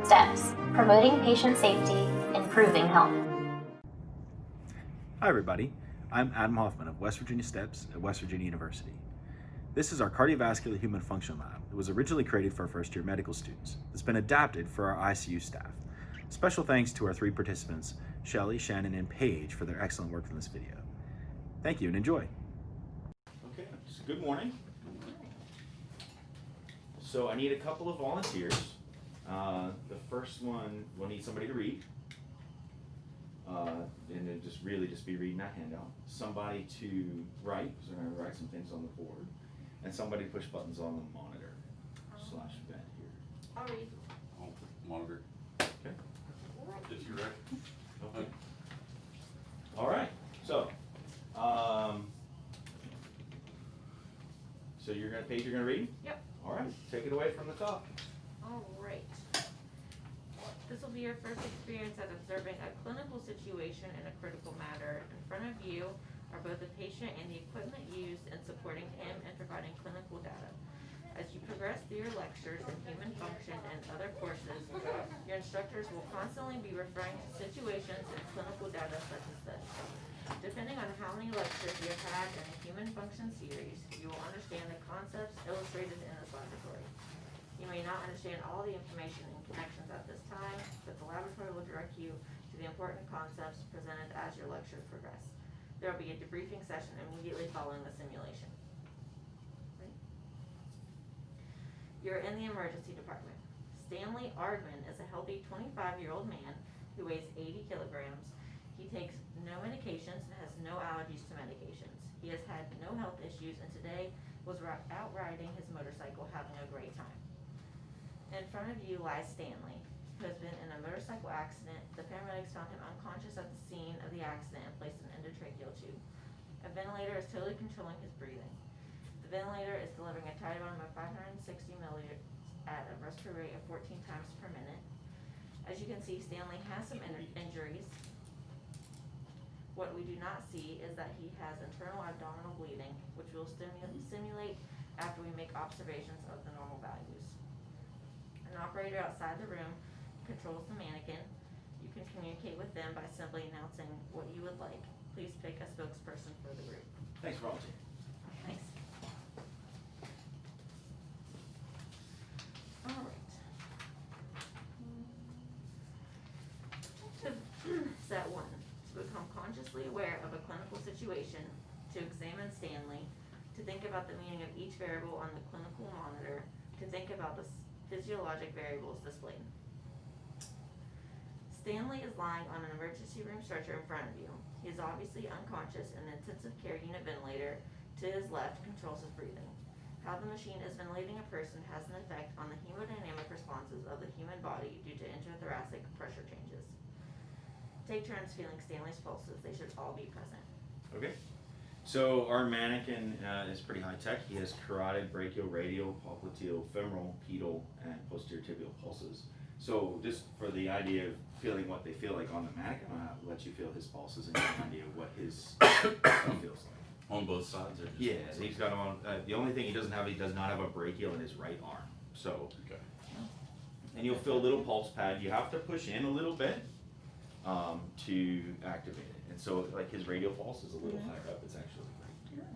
Steps, promoting patient safety, improving health. Hi everybody, I'm Adam Hoffman of West Virginia STEPS at West Virginia University. This is our Cardiovascular Human Function Lab. It was originally created for our first year medical students. It's been adapted for our ICU staff. Special thanks to our 3 participants, Shelly, Shannon, and Paige, for their excellent work in this video. Thank you and enjoy. Okay, so good morning. So I need a couple of volunteers. The first one, we'll need somebody to read. And then just be reading that handout. Somebody to write, because we're going to write some things on the board. And somebody to push buttons on the monitor / bed here. I'll read. I'll monitor. Okay. If you're ready. Okay. All right. So, Paige, you're gonna read? Yep. All right. Take it away from the top. All right. This will be your first experience at observing a clinical situation in a critical matter. In front of you are both the patient and the equipment used in supporting him and providing clinical data. As you progress through your lectures in human function and other courses, your instructors will constantly be referring to situations and clinical data such as this. Depending on how many lectures you have had in the human function series, you will understand the concepts illustrated in this laboratory. You may not understand all the information and connections at this time, but the laboratory will direct you to the important concepts presented as your lectures progress. There will be a debriefing session immediately following the simulation. You're in the emergency department. Stanley is a healthy 25-year-old man who weighs 80 kilograms. He takes no medications and has no allergies to medications. He has had no health issues and today was out riding his motorcycle having a great time. In front of you lies Stanley, who has been in a motorcycle accident. The paramedics found him unconscious at the scene of the accident and placed an endotracheal tube. A ventilator is totally controlling his breathing. The ventilator is delivering a tidal volume of 560 milliliters at a respiratory rate of 14 times per minute. As you can see, Stanley has some injuries. What we do not see is that he has internal abdominal bleeding, which we'll simulate after we make observations of the normal values. An operator outside the room controls the mannequin. You can communicate with them by simply announcing what you would like. Please pick a spokesperson for the group. Thanks for volunteering. Thanks. All right. Set 1. To become consciously aware of a clinical situation, to examine Stanley, to think about the meaning of each variable on the clinical monitor, to think about the physiologic variables displayed. Stanley is lying on an emergency room stretcher in front of you. He is obviously unconscious and the intensive care unit ventilator to his left controls his breathing. How the machine is ventilating a person has an effect on the hemodynamic responses of the human body due to intrathoracic pressure changes. Take turns feeling Stanley's pulses. They should all be present. Okay. So our mannequin is pretty high tech. He has carotid, brachial, radial, popliteal, femoral, pedal, and posterior tibial pulses. So just for the idea of feeling what they feel like on the mannequin, I'll let you feel his pulses and get an idea of what his feels like. On both sides? Or just Yeah, he's got him on. The only thing he does not have a brachial in his right arm. So, okay. And you'll feel a little pulse pad. You have to push in a little bit to activate it. And so, like his radial pulse is a little higher up. It's actually right.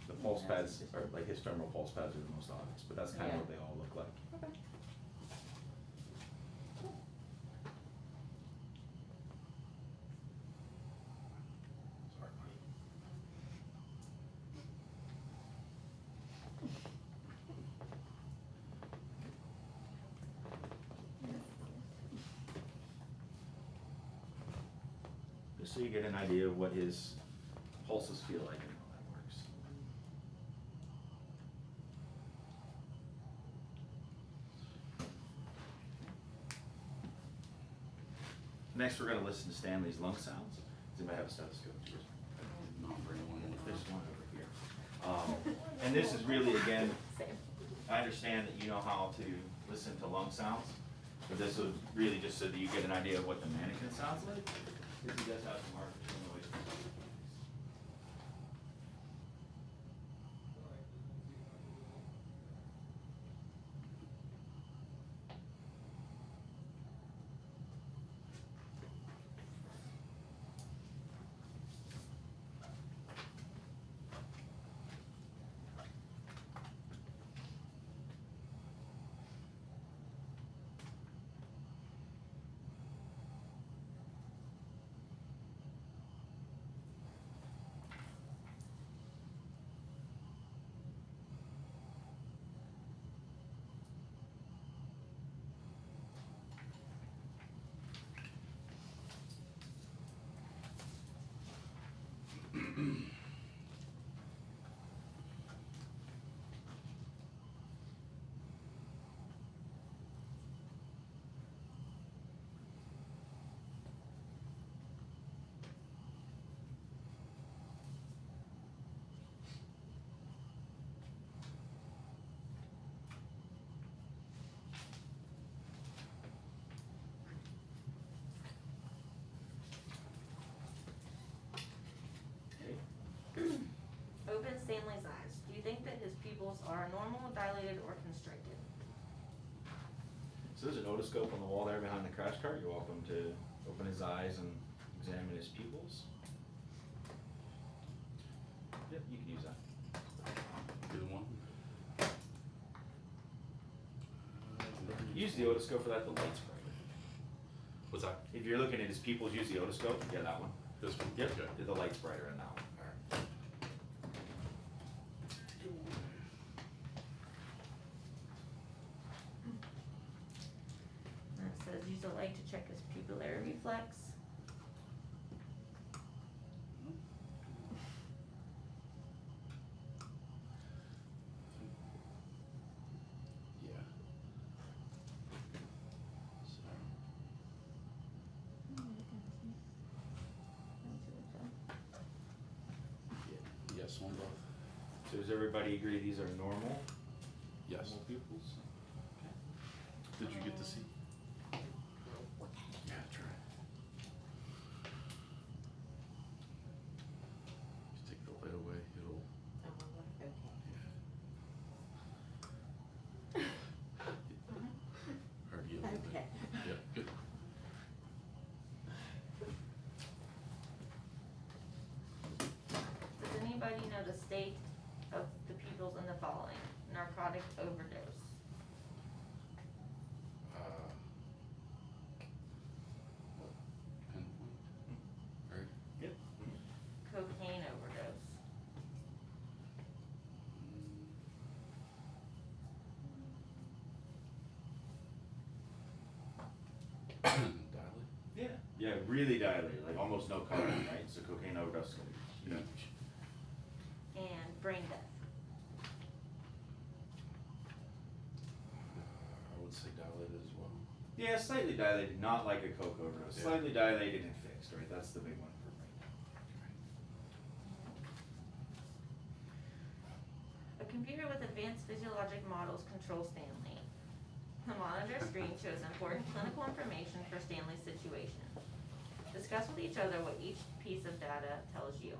The pulse pads are like his femoral pulse pads are the most obvious, but that's kind of what they all look like. Okay. Sorry, buddy. Just so you get an idea of what his pulses feel like and how that works. Next, we're going to listen to Stanley's lung sounds. Does anybody have a stethoscope? Not for anyone. There's one over here. And this is really, again, I understand that you know how to listen to lung sounds, but this was really just so that you get an idea of what the mannequin sounds like. This does have some artificial noise. Stanley's eyes. Do you think that his pupils are normal, dilated, or constricted? So there's an otoscope on the wall there behind the crash cart. You're welcome to open his eyes and examine his pupils. Yep, you can use that. Either one? Use the otoscope for that, the light's brighter. What's that? If you're looking at his pupils, use the otoscope. Yeah, that one. This one? Yep, Okay. the light's brighter in that one. Alright. And it says use a light to check his pupillary reflex. Yeah. So, yeah, yes on both. So does everybody agree these are normal? Yes. Normal pupils? Did you get to see? Yeah, try. Just take the light away, it'll, yeah. Already a little bit. Okay. Yeah, good. Does anybody know the state of the pupils in the following? Narcotic overdose, Pinpoint, right? Yep. cocaine overdose, Dilated? Yeah. Yeah, really dilated, like almost no color, right? So cocaine overdose is gonna be huge. and brain death. I would say dilated as well. Yeah, slightly dilated, not like a coke overdose. Yeah. Slightly dilated and fixed, right? That's the big one for brain death. A computer with advanced physiologic models controls Stanley. The monitor screen shows important clinical information for Stanley's situation. Discuss with each other what each piece of data tells you.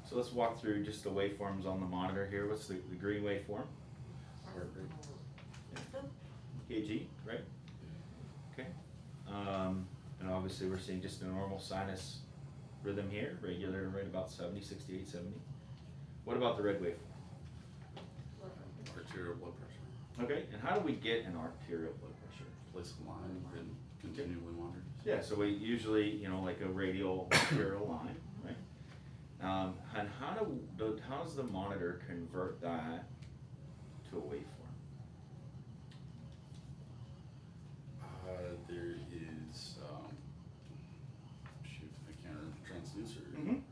So let's walk through just the waveforms on the monitor here. What's the green waveform? Heart rate. KG, right? Okay. And obviously we're seeing just a normal sinus rhythm here, regular right about 70, 68, 70. What about the red waveform? Arterial blood pressure. Okay, and how do we get an arterial blood pressure? Place a line and continually monitor. Yeah, so we usually, like a radial arterial line, right? And how does the monitor convert that to a waveform? There is, shoot, I can't remember, transducer,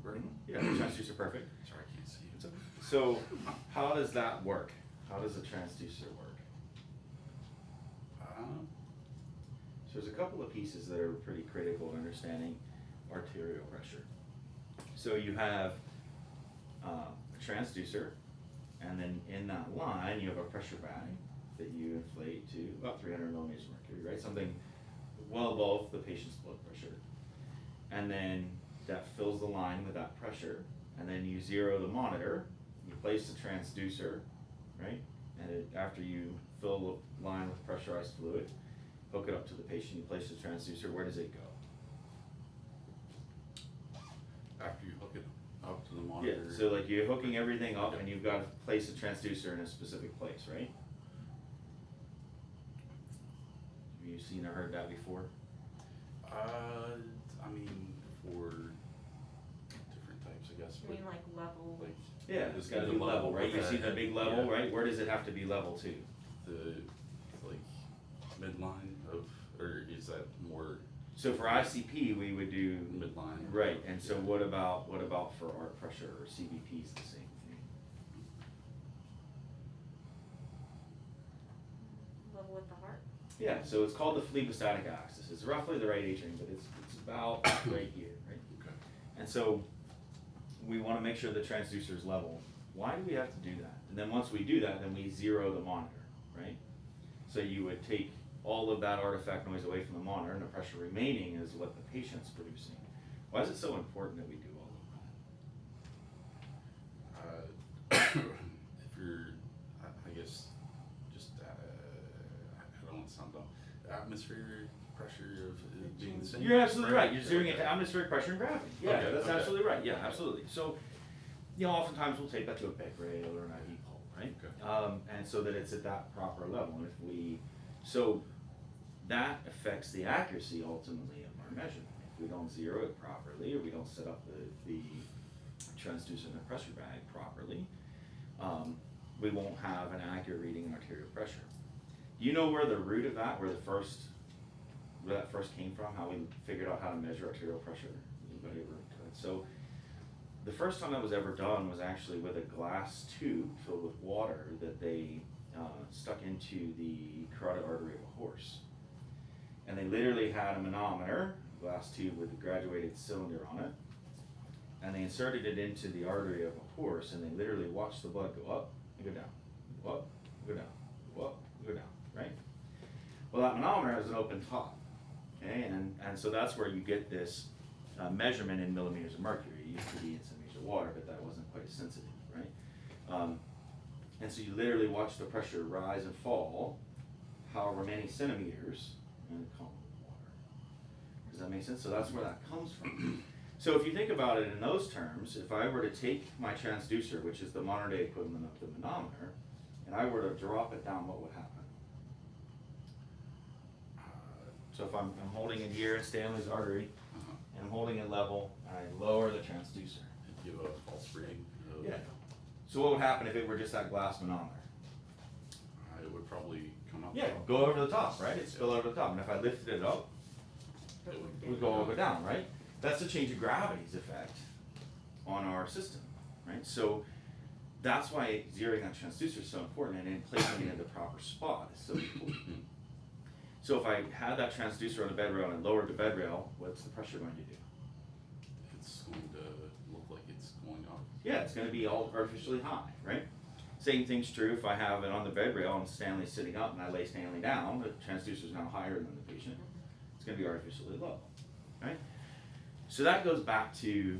right? Yeah, the transducer, perfect. Sorry, I can't see it. So how does that work? How does a transducer work? So there's a couple of pieces that are pretty critical to understanding arterial pressure. So you have a transducer, and then in that line you have a pressure bag that you inflate to about 300 millimeters of mercury, right? Something well above the patient's blood pressure. And then that fills the line with that pressure, and then you zero the monitor, you place the transducer, right? And after you fill the line with pressurized fluid, hook it up to the patient, you place the transducer, where does it go? After you hook it up to the monitor. Yeah, so like you're hooking everything up and you've got to place the transducer in a specific place, right? Have you seen or heard that before? I mean, for different types, I guess, You but mean like level? like Yeah, it's gotta the be level, right? You with see that, the big level, yeah. right? Where does it have to be level to? the, like, midline of, or is that more So for ICP, we would do, midline? right, and so Yeah. what about for arc pressure or CBP is the same thing? Level with the heart? Yeah, so it's called the phlebistatic axis. It's roughly the right atrium, but it's about right here, right? Okay. And so we want to make sure the transducer is level. Why do we have to do that? And then once we do that, then we zero the monitor, right? So you would take all of that artifact noise away from the monitor, and the pressure remaining is what the patient's producing. Why is it so important that we do all of atmospheric pressure of it being the same? You're absolutely right. You're zeroing Okay. into atmospheric pressure and gravity. Yeah, Okay, that's okay. absolutely right. Yeah, absolutely. So, you know, oftentimes we'll take that to a bed rail or an IV pole, right? Okay. And so that it's at that proper level. And if we, so that affects the accuracy ultimately of our measurement. If we don't zero it properly, or we don't set up the transducer and the pressure bag properly, we won't have an accurate reading in arterial pressure. Do you know where the root of that, where that first came from? How we figured out how to measure arterial pressure? Anybody ever? So, the first time that was ever done was actually with a glass tube filled with water that they stuck into the carotid artery of a horse. And they literally had a manometer, a glass tube with a graduated cylinder on it, and they inserted it into the artery of a horse, and they literally watched the blood go up and go down, go up, go down, go up, go down, right? Well, that manometer has an open top, okay, and so that's where you get this measurement in millimeters of mercury. It used to be in centimeters of water, but that wasn't quite as sensitive, right? And so you literally watch the pressure rise and fall, however many centimeters, in a column of water. Does that make sense? So that's where that comes from. So if you think about it in those terms, if I were to take my transducer, which is the modern day equivalent of the manometer, and I were to drop it down, what would happen? So if I'm holding it here in Stanley's artery, and I'm holding it level, and I lower the transducer. Give a false reading. Of, Yeah. So what would happen if it were just that glass manometer? It would probably come up. Yeah, go over the top, right? It'd spill over the top. And if I lifted it up, It it would go over down, right? That's the change of gravity's effect on our system, right? So that's why zeroing that transducer is so important, and then placing it in the proper spot is so important. So if I had that transducer on the bed rail and lowered the bed rail, what's the pressure going to do? It's going to look like it's going up. Yeah, it's going to be all artificially high, right? Same thing's true if I have it on the bed rail and Stanley's sitting up and I lay Stanley down, the transducer is now higher than the patient. It's going to be artificially low, right? So that goes back to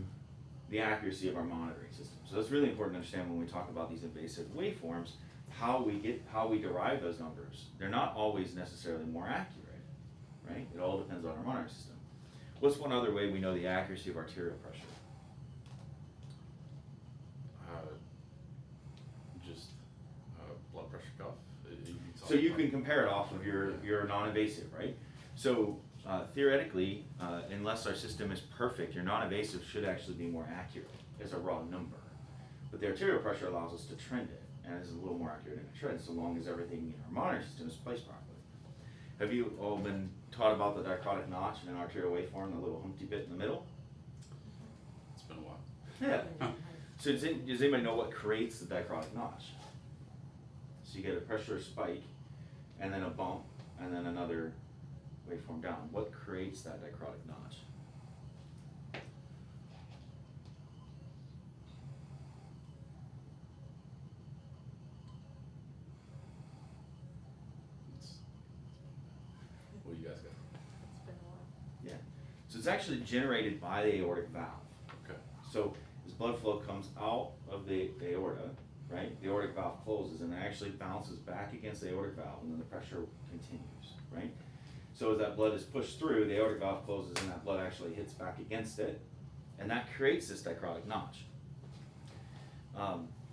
the accuracy of our monitoring system. So that's really important to understand when we talk about these invasive waveforms, how we derive those numbers. They're not always necessarily more accurate, right? It all depends on our monitoring system. What's one other way we know the accuracy of arterial pressure? Just blood pressure cuff. So you can compare it off of your non-invasive, right? So theoretically, unless our system is perfect, your non-invasive should actually be more accurate as a raw number. But the arterial pressure allows us to trend it, and is a little more accurate in a trend, so long as everything in our monitoring system is placed properly. Have you all been taught about the dichrotic notch in an arterial waveform, the little humpty bit in the middle? It's been a while. Yeah. So does anybody know what creates the dichrotic notch? So you get a pressure spike, and then a bump, and then another waveform down. What creates that dichrotic notch? What do you guys got? It's been a while. Yeah. So it's actually generated by the aortic valve. Okay. So as blood flow comes out of the aorta, right, the aortic valve closes and it actually bounces back against the aortic valve, and then the pressure continues, right? So as that blood is pushed through, the aortic valve closes and that blood actually hits back against it, and that creates this dichrotic notch.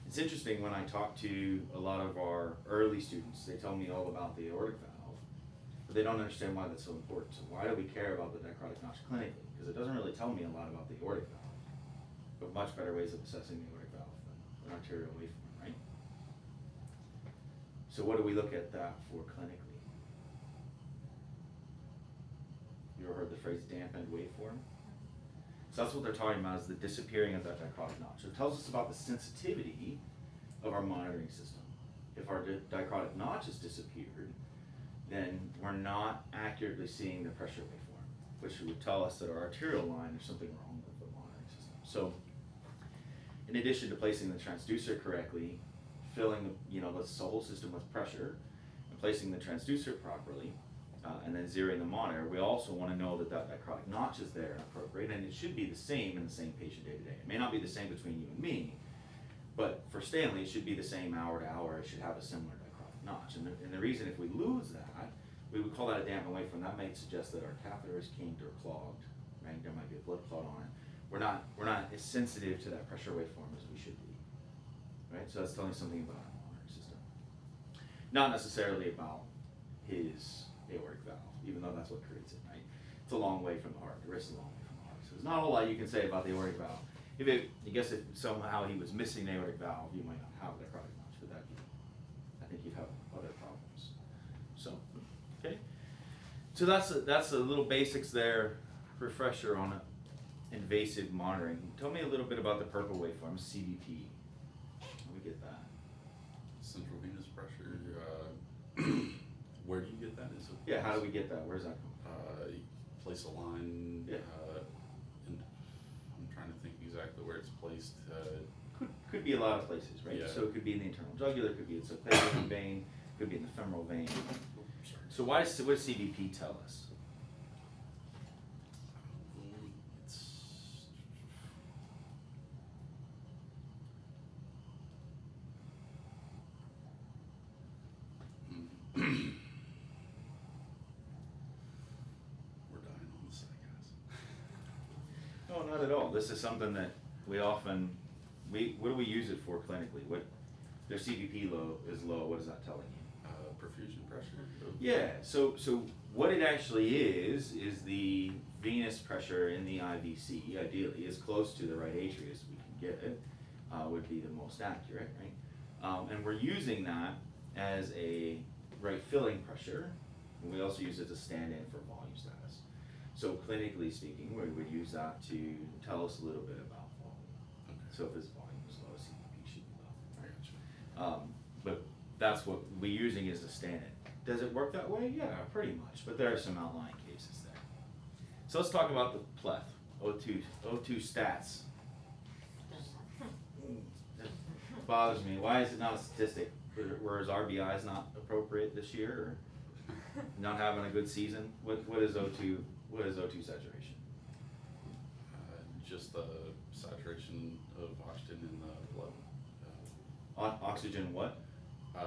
It's interesting when I talk to a lot of our early students, they tell me all about the aortic valve, but they don't understand why that's so important. So why do we care about the dichrotic notch clinically? Because it doesn't really tell me a lot about the aortic valve, but much better ways of assessing the aortic valve than an arterial waveform, right? So what do we look at that for clinically? You ever heard the phrase dampened waveform? So that's what they're talking about, is the disappearing of that dichrotic notch. So it tells us about the sensitivity of our monitoring system. If our dichrotic notch has disappeared, then we're not accurately seeing the pressure waveform, which would tell us that our arterial line, there's something wrong with the monitoring system. So in addition to placing the transducer correctly, filling the whole system with pressure, and placing the transducer properly, and then zeroing the monitor, we also want to know that that dichrotic notch is there and appropriate, and it should be the same in the same patient day to day. It may not be the same between you and me, but for Stanley, it should be the same hour to hour. It should have a similar dichrotic notch. And the reason, if we lose that, we would call that a damping waveform. That might suggest that our catheter is kinked or clogged, right? There might be a blood clot on it. We're not as sensitive to that pressure waveform as we should be, right? So that's telling something about our monitoring system. Not necessarily about his aortic valve, even though that's what creates it, right? It's a long way from the heart. The wrist is a long way from the heart. So there's not a whole lot you can say about the aortic valve. I guess if somehow he was missing the aortic valve, you might not have necrotic much, but I think you'd have other problems. So, okay. So that's a little basics there, refresher on invasive monitoring. Tell me a little bit about the purple waveform, CVP. How do we get that? Central venous pressure. Where do you get that? Is it Yeah, how do we get that? Where's that come from? you place a line. Yeah. And I'm trying to think exactly where it's placed. Could be a lot of places, right? Yeah. So it could be in the internal jugular, could be in the subclavian vein, could be in the femoral vein. So what does CVP tell us? It's we're dying on the side, guys. No, not at all. This is something that we often, what do we use it for clinically? What, their CVP is low, what is that telling you? Perfusion pressure. Yeah, so what it actually is the venous pressure in the IVC, ideally, as close to the right atria as we can get it, would be the most accurate, right? And we're using that as a right filling pressure, and we also use it to stand in for volume status. So clinically speaking, we would use that to tell us a little bit about volume. Okay. So if his volume is low, CVP should be low. I got you. But that's what we're using is a stand-in. Does it work that way? Yeah, pretty much, but there are some outlying cases there. So let's talk about the pleth, O2 stats. That bothers me. Why is it not a statistic? Whereas RBI is not appropriate this year, or not having a good season? What is O2 saturation? Just the saturation of oxygen in the blood. Oxygen what? I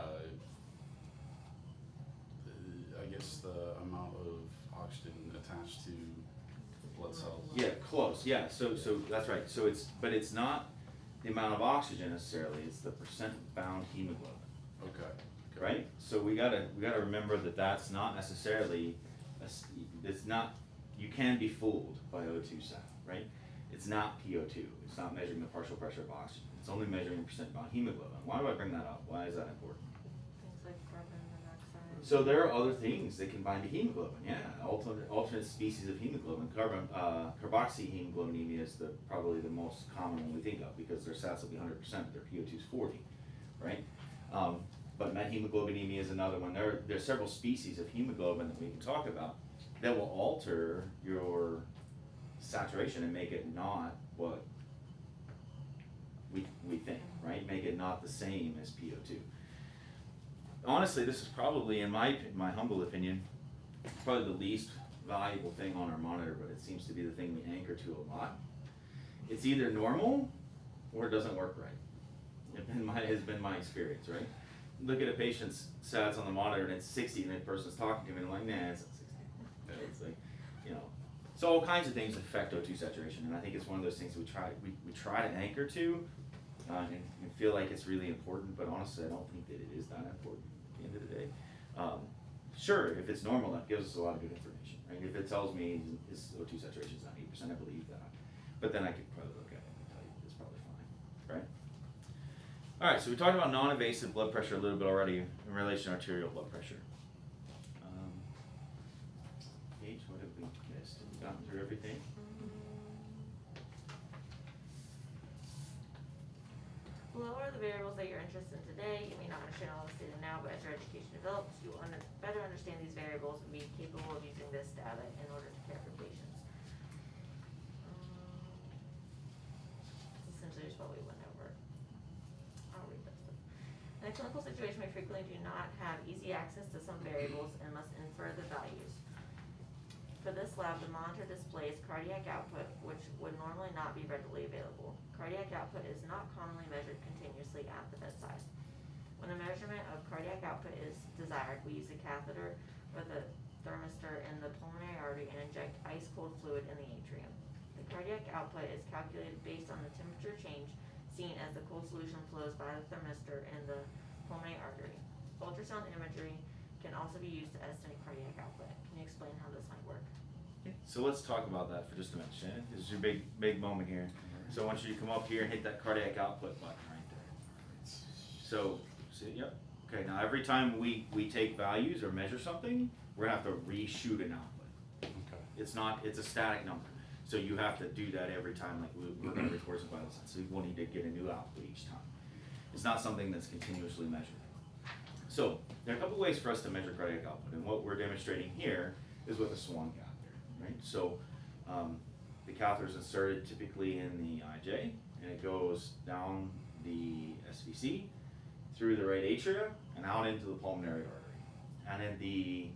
guess the amount of oxygen attached to the blood cells. Yeah, close. Yeah, so that's right. So it's not the amount of oxygen necessarily. It's the percent bound hemoglobin. Okay. Right. So we gotta remember that that's not necessarily. It's not. You can be fooled by O2 sat. Right. It's not PO2. It's not measuring the partial pressure of oxygen. It's only measuring the percent bound hemoglobin. Why do I bring that up? Why is that important? Things like carbon monoxide. So there are other things that can bind to hemoglobin. Yeah, alternate species of hemoglobin. Carboxyhemoglobinemia is probably the most common one we think of because their SATs will be 100%, their PO2 is 40, right? But methemoglobinemia is another one. There are several species of hemoglobin that we can talk about that will alter your saturation and make it not what we think, right? Make it not the same as PO2. Honestly, this is probably, in my humble opinion, probably the least valuable thing on our monitor, but it seems to be the thing we anchor to a lot. It's either normal or it doesn't work right. It has been my experience, right? Look at a patient's SATs on the monitor and it's 60 and that person's talking to me and I'm like, nah, it's not 60. It's like, so all kinds of things affect O2 saturation, and I think it's one of those things we try to anchor to and feel like it's really important, but honestly I don't think that it is that important at the end of the day. Sure, if it's normal, that gives us a lot of good information, right? If it tells me his O2 saturation is 90%, I believe that. But then I could probably look at it and tell you it's probably fine, right? All right, so we talked about non-invasive blood pressure a little bit already in relation to arterial blood pressure. Paige, what have we missed? Have we gotten through everything? Below are the variables that you're interested in today. You may not understand all this data now, but as your education develops, you will better understand these variables and be capable of using this data in order to care for patients. Essentially just what we went over. I'll read that stuff. In a clinical situation, we frequently do not have easy access to some variables and must infer the values. For this lab, the monitor displays cardiac output, which would normally not be readily available. Cardiac output is not commonly measured continuously at the bedside. When a measurement of cardiac output is desired, we use a catheter with a thermistor in the pulmonary artery and inject ice-cold fluid in the atrium. The cardiac output is calculated based on the temperature change seen as the cold solution flows by the thermistor in the pulmonary artery. Ultrasound imagery can also be used to estimate cardiac output. Can you explain how this might work? So let's talk about that for just a minute, Shannon. This is your big moment here. So I want you to come up here and hit that cardiac output button right there. So, see, yep. Okay, now every time we take values or measure something, we're gonna have to reshoot an output. Okay. It's a static number. So you have to do that every time, like we're gonna record some vital signs. So we'll need to get a new output each time. It's not something that's continuously measured. So there are a couple ways for us to measure cardiac output, and what we're demonstrating here is with a swan catheter, right? So the catheter is inserted typically in the IJ, and it goes down the SVC, through the right atria, and out into the pulmonary artery. And in the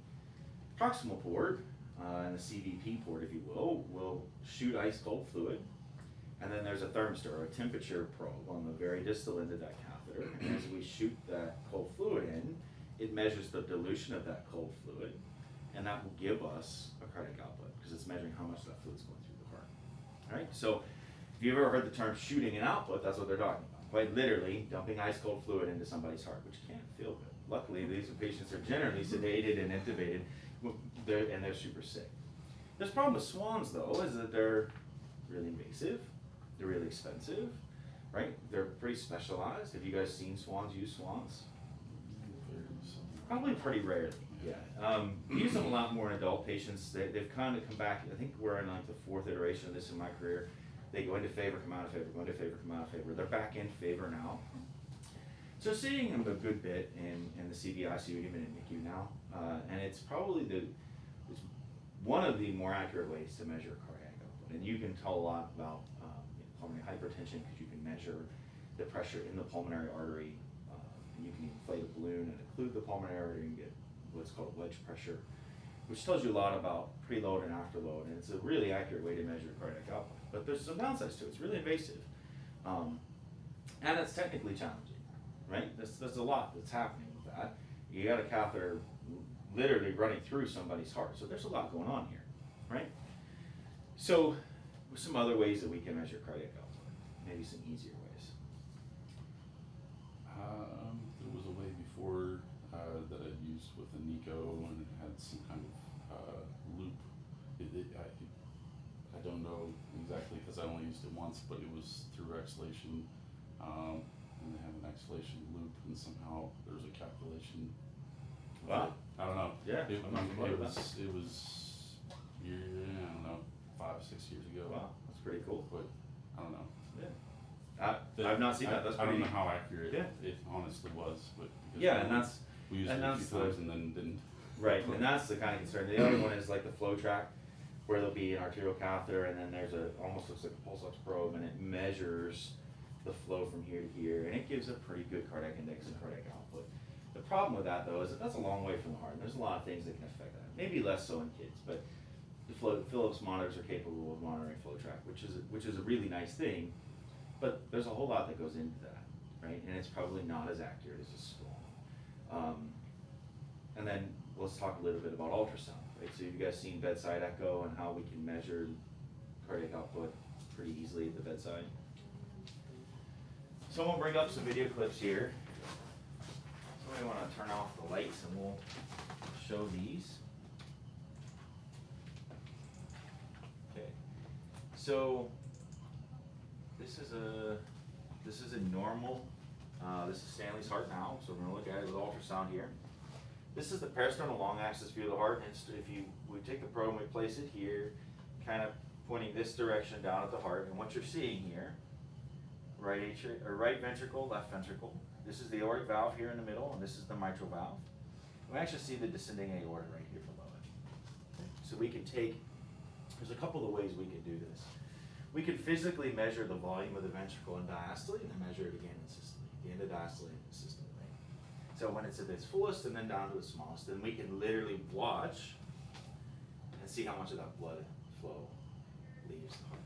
proximal port, and the CVP port, if you will shoot ice cold fluid, and then there's a thermistor, or a temperature probe, on the very distal end of that catheter. And as we shoot that cold fluid in, it measures the dilution of that cold fluid, and that will give us a cardiac output, because it's measuring how much that fluid's going through the heart. All right, so if you've ever heard the term shooting an output, that's what they're talking about. Quite literally dumping ice cold fluid into somebody's heart, which can't feel good. Luckily, these patients are generally sedated and intubated, and they're super sick. There's a problem with swans, though, is that they're really invasive, they're really expensive, right? They're pretty specialized. Have you guys seen swans use swans? Probably pretty rarely, yeah. We use them a lot more in adult patients. They've kind of come back. I think we're in like the 4th iteration of this in my career. They go into favor, come out of favor, go into favor, come out of favor. They're back in favor now. So seeing them a good bit in the CVICU, even in NICU now, and it's probably it's one of the more accurate ways to measure cardiac output. And you can tell a lot about pulmonary hypertension, because you can measure the pressure in the pulmonary artery, and you can inflate a balloon and occlude the pulmonary artery and get what's called wedge pressure, which tells you a lot about preload and afterload, and it's a really accurate way to measure cardiac output. But there's some downsides to it. It's really invasive, and it's technically challenging, right? There's a lot that's happening with that. You got a catheter literally running through somebody's heart, so there's a lot going on here, right? So, some other ways that we can measure cardiac output, maybe some easier ways. There was a way before that I used with a Nico, and it had some kind of loop. I don't know exactly, because I only used it once, but it was through exhalation, and they have an exhalation loop, and somehow there's a calculation. Wow. I don't know. Yeah, It I'm not familiar with that. was I don't know, 5-6 years ago. Wow, that's pretty cool. But I don't know. Yeah. I've not seen that. That's I pretty. don't know how accurate Yeah. it honestly was, but because Yeah, and that's we used it a few times and then didn't. right, and that's the kind of concern. The other one is like the flow track, where there'll be an arterial catheter, and then there's almost looks like a pulse ox probe, and it measures the flow from here to here, and it gives a pretty good cardiac index and cardiac output. The problem with that, though, is that that's a long way from the heart, and there's a lot of things that can affect that. Maybe less so in kids, but the Philips monitors are capable of monitoring flow track, which is a really nice thing, but there's a whole lot that goes into that, right? And it's probably not as accurate as a skull. And then let's talk a little bit about ultrasound, right? So you guys seen bedside echo and how we can measure cardiac output pretty easily at the bedside. So I'm gonna bring up some video clips here. Somebody wanna turn off the lights and we'll show these. Okay, so this is a normal, this is Stanley's heart now, so we're gonna look at it with ultrasound here. This is the peristernal long axis view of the heart, and we take the probe and we place it here, kind of pointing this direction down at the heart, and what you're seeing here, right ventricle, left ventricle. This is the aortic valve here in the middle, and this is the mitral valve. We actually see the descending aorta right here below it. So we can there's a couple of ways we can do this. We can physically measure the volume of the ventricle in diastole, and then measure it again in systole, the end of diastole and systole. So when it's at its fullest and then down to its smallest, then we can literally watch and see how much of that blood flow leaves the heart.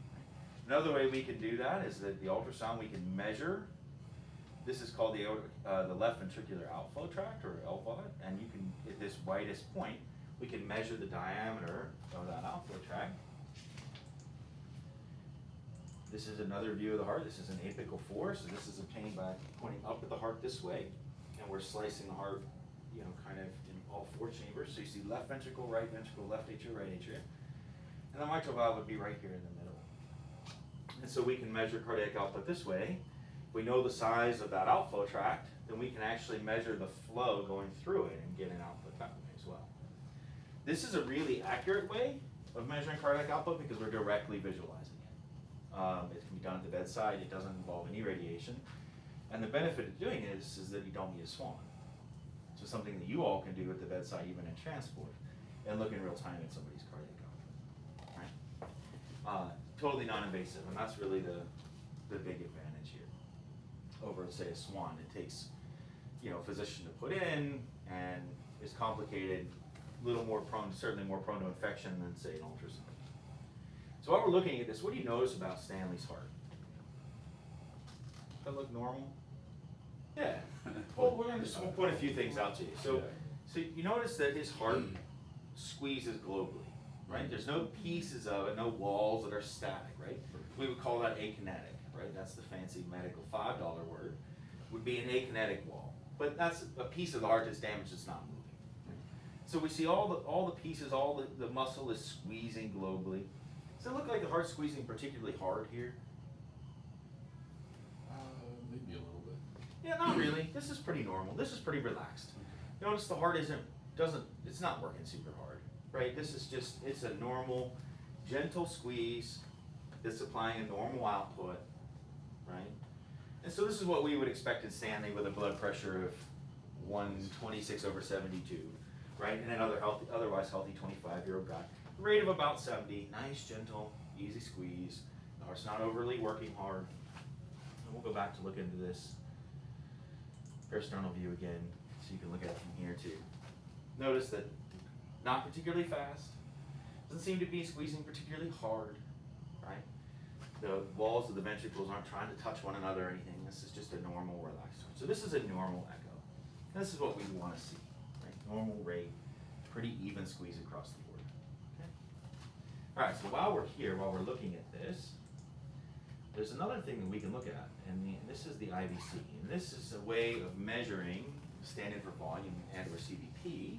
Another way we can do that is that the ultrasound, we can measure. This is called the left ventricular outflow tract, or LVOT, and you can, at this widest point, We can measure the diameter of that outflow tract. This is another view of the heart. This is an apical 4, so this is obtained by pointing up at the heart this way, and we're slicing the heart, kind of in all 4 chambers. So you see left ventricle, right ventricle, left atrium, right atrium, and the mitral valve would be right here in the middle. And so we can measure cardiac output this way. If we know the size of that outflow tract, then we can actually measure the flow going through it and get an output that way as well. This is a really accurate way of measuring cardiac output because we're directly visualizing it. It can be done at the bedside. It doesn't involve any radiation. And the benefit of doing this is that you don't need a swan. So something that you all can do at the bedside, even in transport, and look in real time at somebody's cardiac output. Right? Totally non-invasive, and that's really the big advantage here over, say, a swan. It takes, a physician to put in, and is complicated, certainly more prone to infection than, say, an ultrasound. So while we're looking at this, what do you notice about Stanley's heart? Does that look normal? Yeah. Well, we're going to just point a few things out to you. So you notice that his heart squeezes globally, right? There's no pieces of it, no walls that are static, right? We would call that akinetic, right? That's the fancy medical $5 word. Would be an akinetic wall. But that's a piece of the heart that's damaged, it's not moving. So we see all the pieces, all the muscle is squeezing globally. Does it look like the heart's squeezing particularly hard here? Maybe a little bit. Yeah, not really. This is pretty normal. This is pretty relaxed. Notice the heart it's not working super hard, right? This is it's a normal, gentle squeeze that's supplying a normal output, right? And so this is what we would expect in Stanley with a blood pressure of 126/72, right? And another otherwise healthy 25-year-old guy. Rate of about 70, nice, gentle, easy squeeze. The heart's not overly working hard. And we'll go back to look into this peristernal view again, so you can look at it from here too. Notice that not particularly fast, doesn't seem to be squeezing particularly hard, right? The walls of the ventricles aren't trying to touch one another or anything. This is just a normal relaxed heart. So this is a normal echo. And this is what we want to see, right? Normal rate, pretty even squeeze across the board. Okay. All right, so while we're here, while we're looking at this, there's another thing that we can look at, and this is the IVC. And this is a way of measuring standard for volume and or CVP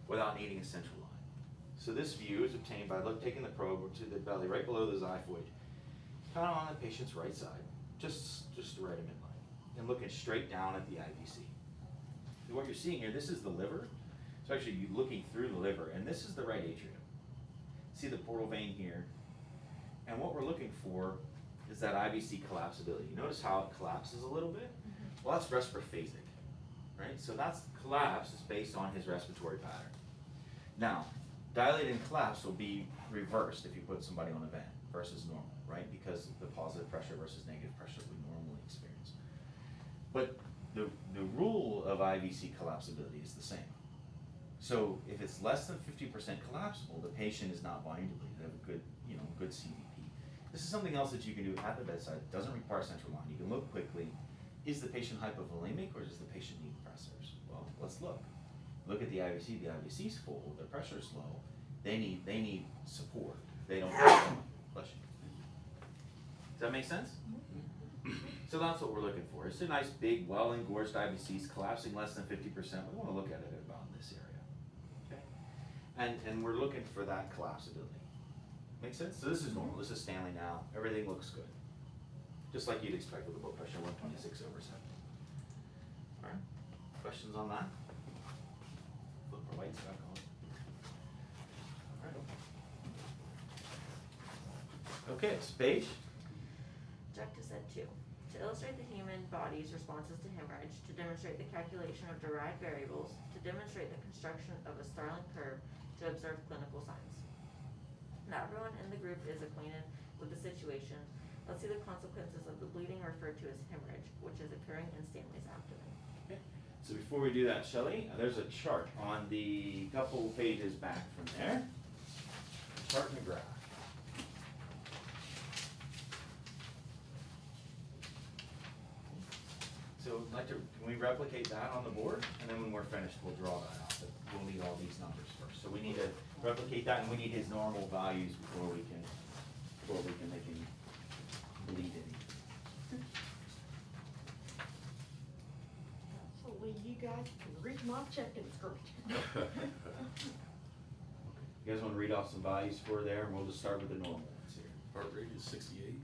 without needing a central line. So this view is obtained by taking the probe to the belly, right below the xiphoid, kind of on the patient's right side, just right in midline, and looking straight down at the IVC. And what you're seeing here, this is the liver. So actually you're looking through the liver, and this is the right atrium. See the portal vein here? And what we're looking for is that IVC collapsibility. Notice how it collapses a little bit? Well, that's respiraphasic, right? So that's collapse is based on his respiratory pattern. Now, dilated and collapse will be reversed if you put somebody on a vent versus normal, right? Because the positive pressure versus negative pressure we normally experience. But the rule of IVC collapsibility is the same. So if it's less than 50% collapsible, the patient is not volume depleted. They have a good, good CVP. This is something else that you can do at the bedside. It doesn't require central line. You can look quickly. Is the patient hypovolemic or does the patient need pressors? Well, let's look. Look at the IVC. The IVC's full. Their pressure's low. They need support. They don't. Bless you. Does that make sense? So that's what we're looking for. It's a nice big, well-engorged IVCs collapsing less than 50%. We want to look at it about in this area. Okay. And we're looking for that collapsibility. Make sense? So this is normal. This is Stanley now. Everything looks good. Just like you'd expect with a blood pressure 126/70. All right. Questions on that? Flip our lights back on. All right. Okay, it's page. Objective set 2. To illustrate the human body's responses to hemorrhage, to demonstrate the calculation of derived variables, to demonstrate the construction of a Starling curve, to observe clinical signs. Now everyone in the group is acquainted with the situation. Let's see the consequences of the bleeding referred to as hemorrhage, which is occurring in Stanley's abdomen. Okay. So before we do that, Shelley, there's a chart on the couple pages back from there. Chart and a graph. So can we replicate that on the board? And then when we're finished, we'll draw that out. But we'll need all these numbers first. So we need to replicate that, and we need his normal values before we can make him bleed any. Hopefully you guys can read my checking screen. You guys want to read off some values for there, and we'll just start with the normal ones here. Heart rate is 68.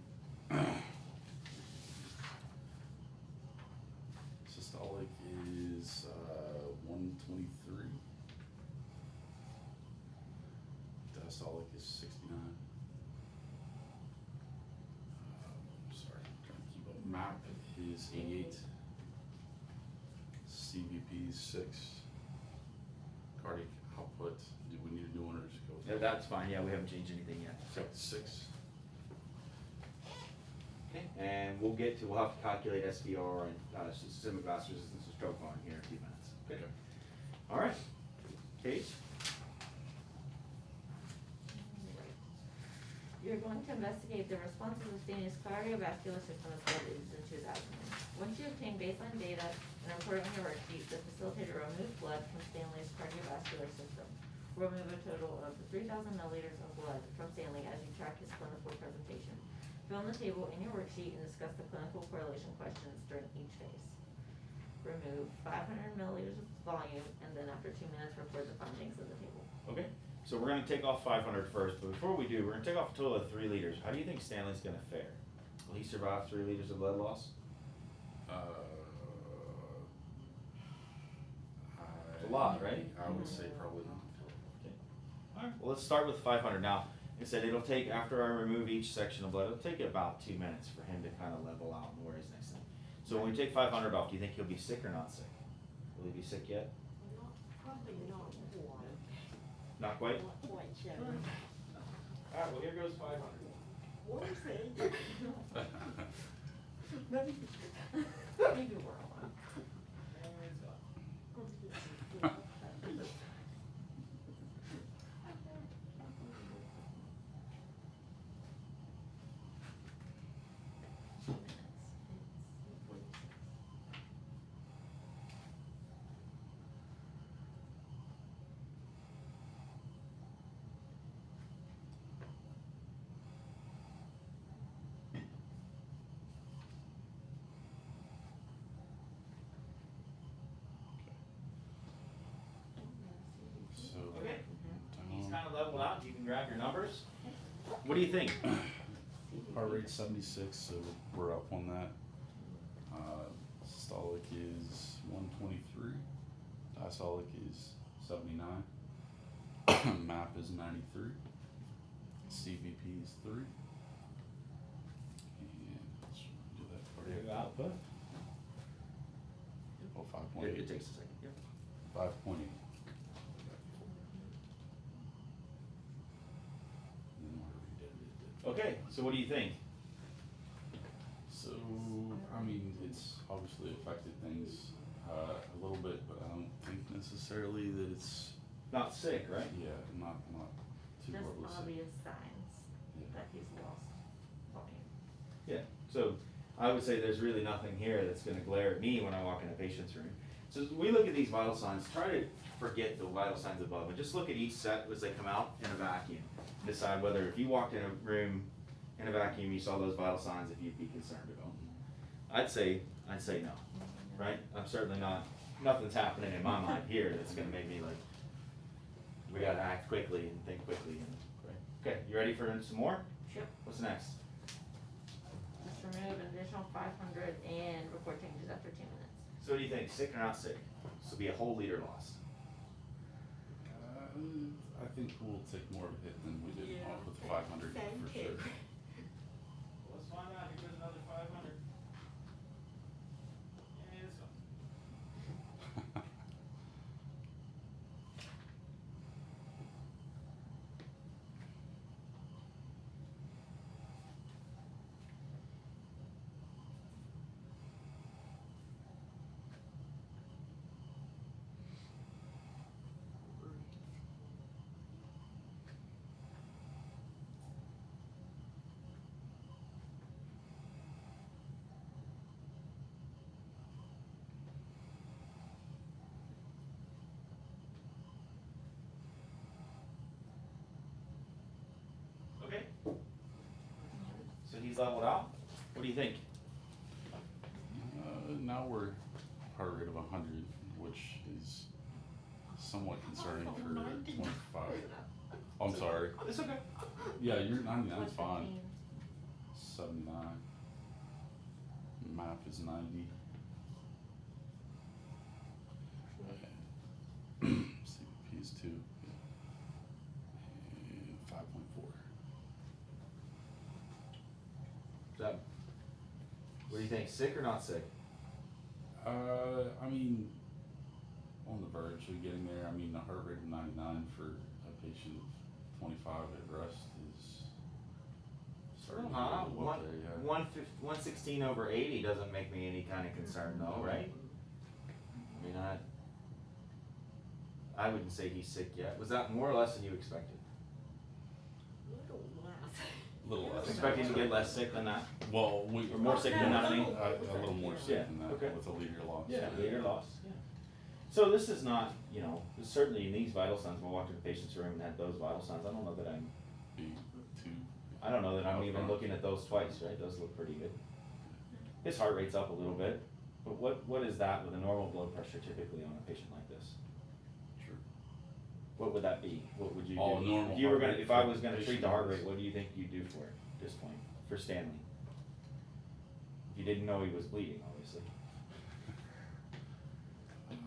Systolic is 123. Diastolic is 69. Sorry, I'm trying to keep up. MAP is 88. CVP is 6. Cardiac output, do we need a new one or just go with Yeah, that's fine. Yeah, we haven't changed anything yet. So, 6? okay. And we'll have to calculate SVR and systemic vascular resistance to stroke on here in a few minutes. Okay. All right. Kate? You're going to investigate the responses of Stanley's cardiovascular system as blood is in 2000. Once you obtain baseline data and report on your worksheet, the facilitator will remove blood from Stanley's cardiovascular system. We'll remove a total of 3,000 milliliters of blood from Stanley as you track his clinical presentation. Fill in the table in your worksheet and discuss the clinical correlation questions during each phase. Remove 500 milliliters of volume, and then after 2 minutes, report the findings of the table. Okay. So we're going to take off 500 first, but before we do, we're going to take off a total of 3 liters. How do you think Stanley's going to fare? Will he survive 3 liters of blood loss? It's a lot, right? I would say probably not. Okay. All right. Well, let's start with 500 now. I said it'll take, after I remove each section of blood, it'll take about 2 minutes for him to kind of level out and where he's next thing. So when we take 500 off, do you think he'll be sick or not sick? Will he be sick yet? Probably not quite. Not quite? Not quite sure. All right, well, here goes 500. We'll see. Maybe we're all on. So, Okay. He's kind of leveled out. You can grab your numbers. What do you think? heart rate 76, so we're up on that. Systolic is 123. Diastolic is 79. MAP is 93. CVP is 3. And let's do that cardiac output. Oh, 5.8. It takes a second. Yep. 5.8. Okay, so what do you think? So, I mean, it's obviously affected things a little bit, but I don't think necessarily that it's, Not sick, right? yeah, not too Just horribly sick. obvious signs Yeah. that he's lost volume. Yeah. So I would say there's really nothing here that's going to glare at me when I walk in a patient's room. So as we look at these vital signs, try to forget the vital signs above and just look at each set as they come out in a vacuum. Decide whether if you walked in a room in a vacuum, you saw those vital signs, if you'd be concerned about them. I'd say no, right? I'm certainly not. Nothing's happening in my mind here that's going to make me like, we got to act quickly and think quickly. And okay, you ready for some more? Sure. What's next? Let's remove an additional 500 and report changes after 2 minutes. So what do you think? Sick or not sick? This will be a whole liter lost. I think we'll take more of a hit than we did Yeah, with 500 same for here. sure. Let's find out. Here goes another 500. Give me this one. He's leveled out. What do you think? Now we're heart rate of 100, which is somewhat concerning for 25. Oh, I'm sorry. It's okay. Yeah, you're 99 is fine. 115. 79. Map is 90. CVP is 2. And 5.4. So, what do you think? Sick or not sick? I mean, on the verge of getting there. I mean, the heart rate of 99 for a patient of 25 at rest is starting to get a little up there, yeah. 116 over 80 doesn't make me any kind of concern though, right? I mean, I wouldn't say he's sick yet. Was that more or less than you expected? Little less. Little less. Expecting to get less sick than that? Well, Or more sick than that, I mean? A little more sick Yeah, than that okay. with a liter loss. Later loss. Yeah. So this is not, certainly in these vital signs, when I walked in the patient's room and had those vital signs, I don't know that I'm even looking at those twice, right? Those look pretty good. His heart rate's up a little bit, but what is that with a normal blood pressure typically on a patient like this? Sure. What would that be? What would you Oh, do? normal If you were heart gonna, rate if I for was gonna treat patient the heart is- rate, what do you think you'd do for it at this point, for Stanley? If you didn't know he was bleeding, obviously.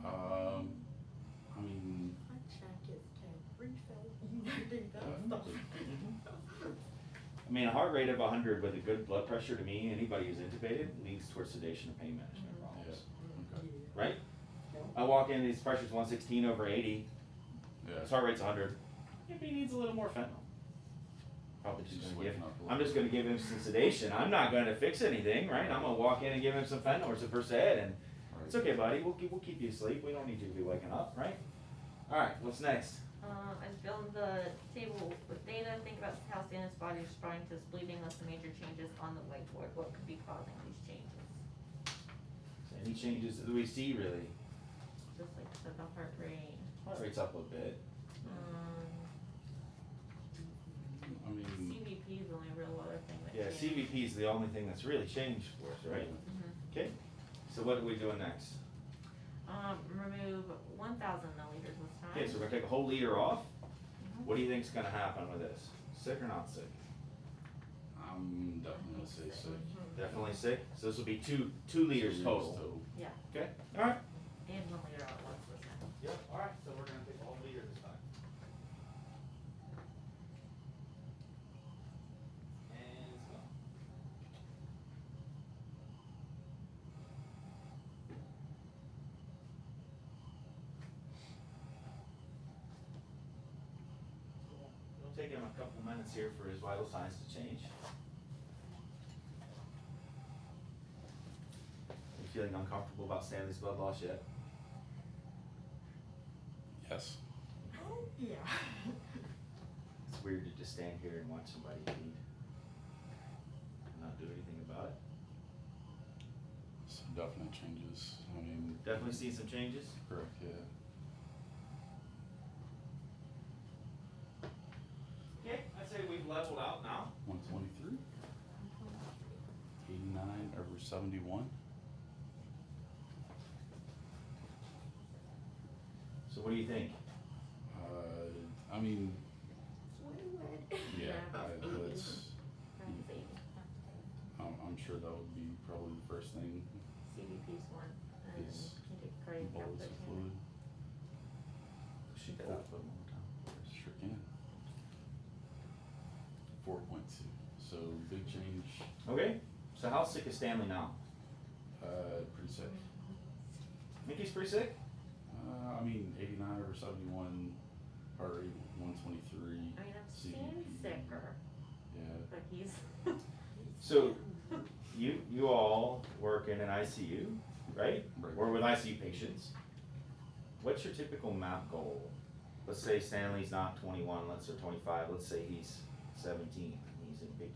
I mean, I check his tank refill, do that stuff. I mean, a heart rate of 100 with a good blood pressure, to me, anybody who's intubated, leads towards sedation and pain management problems, okay. right? I walk in, his pressure's 116 over 80, Yeah. his heart rate's 100, maybe he needs a little more fentanyl. Probably just Just gonna give, waking up a I'm little just gonna give him some sedation, I'm not gonna fix anything, right? I'm gonna walk in and give him some fentanyl or some Versed, and Right. it's okay, buddy, we'll keep you asleep, we don't need you to be waking up, right? Alright, what's next? I build the table with data, think about how Stanley's body is responding to this bleeding, list the major changes on the whiteboard, what could be causing these changes? Any changes that we see, really? Just like I said, the heart rate, Heart rate's up a bit. I mean, CVP is the only real other thing that Yeah, changed. CVP is the only thing that's really changed for us, right? Mhm. Okay, so what are we doing next? Remove 1,000 milliliters this time. Okay, so we're gonna take a whole liter off. Mhm. What do you think's gonna happen with this? Sick or not sick? I'm definitely gonna say sick. Definitely sick. So this will be two liters total. Yeah, Okay, alright. and 1 liter at once this time. Yep, alright, so we're gonna take a whole liter this time. And it's gone. It'll take him a couple minutes here for his vital signs to change. You feeling uncomfortable about Stanley's blood loss yet? Yes. Oh, yeah. It's weird to just stand here and watch somebody bleed and not do anything about it. Some definite changes. I mean, Definitely seen some changes. correct, yeah. Okay, I'd say we've leveled out now. 123. 89 over 71. So what do you think? I mean, Wet. yeah, about that's, That's 80. I'm sure that would be probably the first thing CVP's 1, and is you take cardiac bolus output. of fluid. Shoot that output one more time. Sure can. 4.2. So big change. Okay, so how sick is Stanley now? Pretty sick. Think he's pretty sick? I mean, 89 over 71, heart rate 123. I mean, I've seen CVP. sicker, Yeah. but he's. So you all work in an ICU, right? Right. Or with ICU patients. What's your typical MAP goal? Let's say Stanley's not 21, let's say 25, let's say he's 17 and he's in PICU.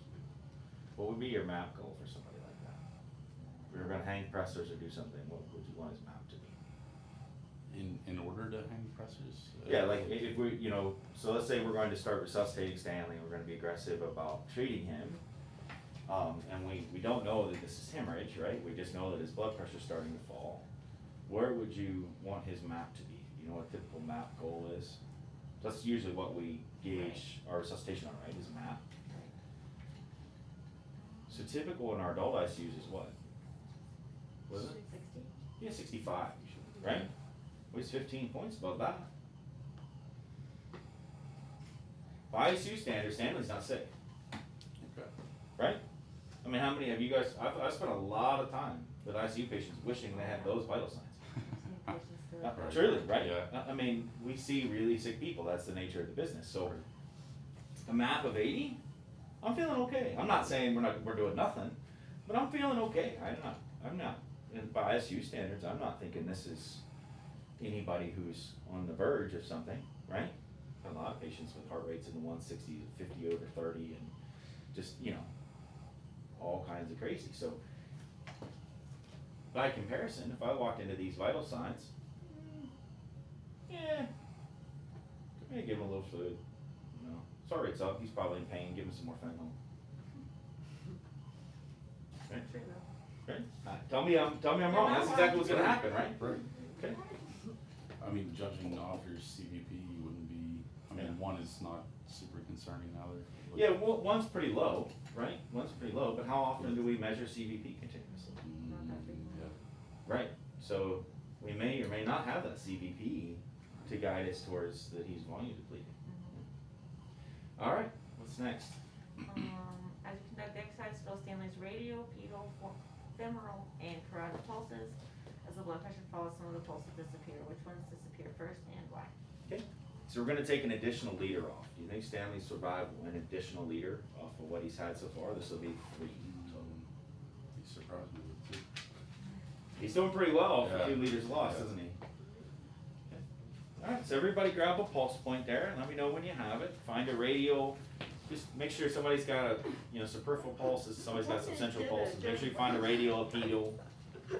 What would be your MAP goal for somebody like that? If we were gonna hang pressers or do something, what would you want his MAP to be? In order to hang pressers? Yeah, like if we, so let's say we're going to start resuscitating Stanley, we're gonna be aggressive about treating him. And we don't know that this is hemorrhage, right? We just know that his blood pressure's starting to fall. Where would you want his MAP to be? You know what a typical MAP goal is? That's usually what we gauge our resuscitation on, right, is MAP. So typical in our adult ICUs is what? Was it? 60. Yeah, 65, right? What's 15 points above that? By ICU standards, Stanley's not sick, Okay. right? I mean, how many have you guys, I've spent a lot of time with ICU patients wishing they had those vital signs. Right. Truly, right? Yeah. I mean, we see really sick people, that's the nature of the business, so a MAP of 80, I'm feeling okay. I'm not saying we're doing nothing, but I'm feeling okay. I'm not, and by ICU standards, I'm not thinking this is anybody who's on the verge of something, right? A lot of patients with heart rates in the 160s, 50 over 30, and just, you know, all kinds of crazy. So by comparison, if I walked into these vital signs, yeah, maybe give him a little fluid. You know, his heart rate's up. He's probably in pain. Give him some more fentanyl. Okay. Okay. Tell me I'm wrong. That's exactly what's going to happen, right? Right. Okay. I mean, judging off your CVP, you wouldn't be, I mean, Yeah. one is not super concerning either. Yeah, well, one's pretty low, right? One's pretty low, but how often do we measure CVP continuously? Yeah. Right. So we may or may not have that CVP to guide us towards that he's volume depleted. All right. What's next? As you conduct the exercise, feel Stanley's radial, pedal, femoral, and carotid pulses. As the blood pressure falls, some of the pulses disappear. Which ones disappear first and why? Okay. So we're going to take an additional liter off. Do you think Stanley survived an additional liter off of what he's had so far? This will be 3 total. He surprised me with two. He's doing pretty well for Yeah. 2 liters lost, Yeah. isn't he? Okay. All right, so everybody grab a pulse point there and let me know when you have it. Find a radial. Just make sure somebody's got a, you know, some peripheral pulses, somebody's got some central pulses. Make sure you find a radial, a pedal. I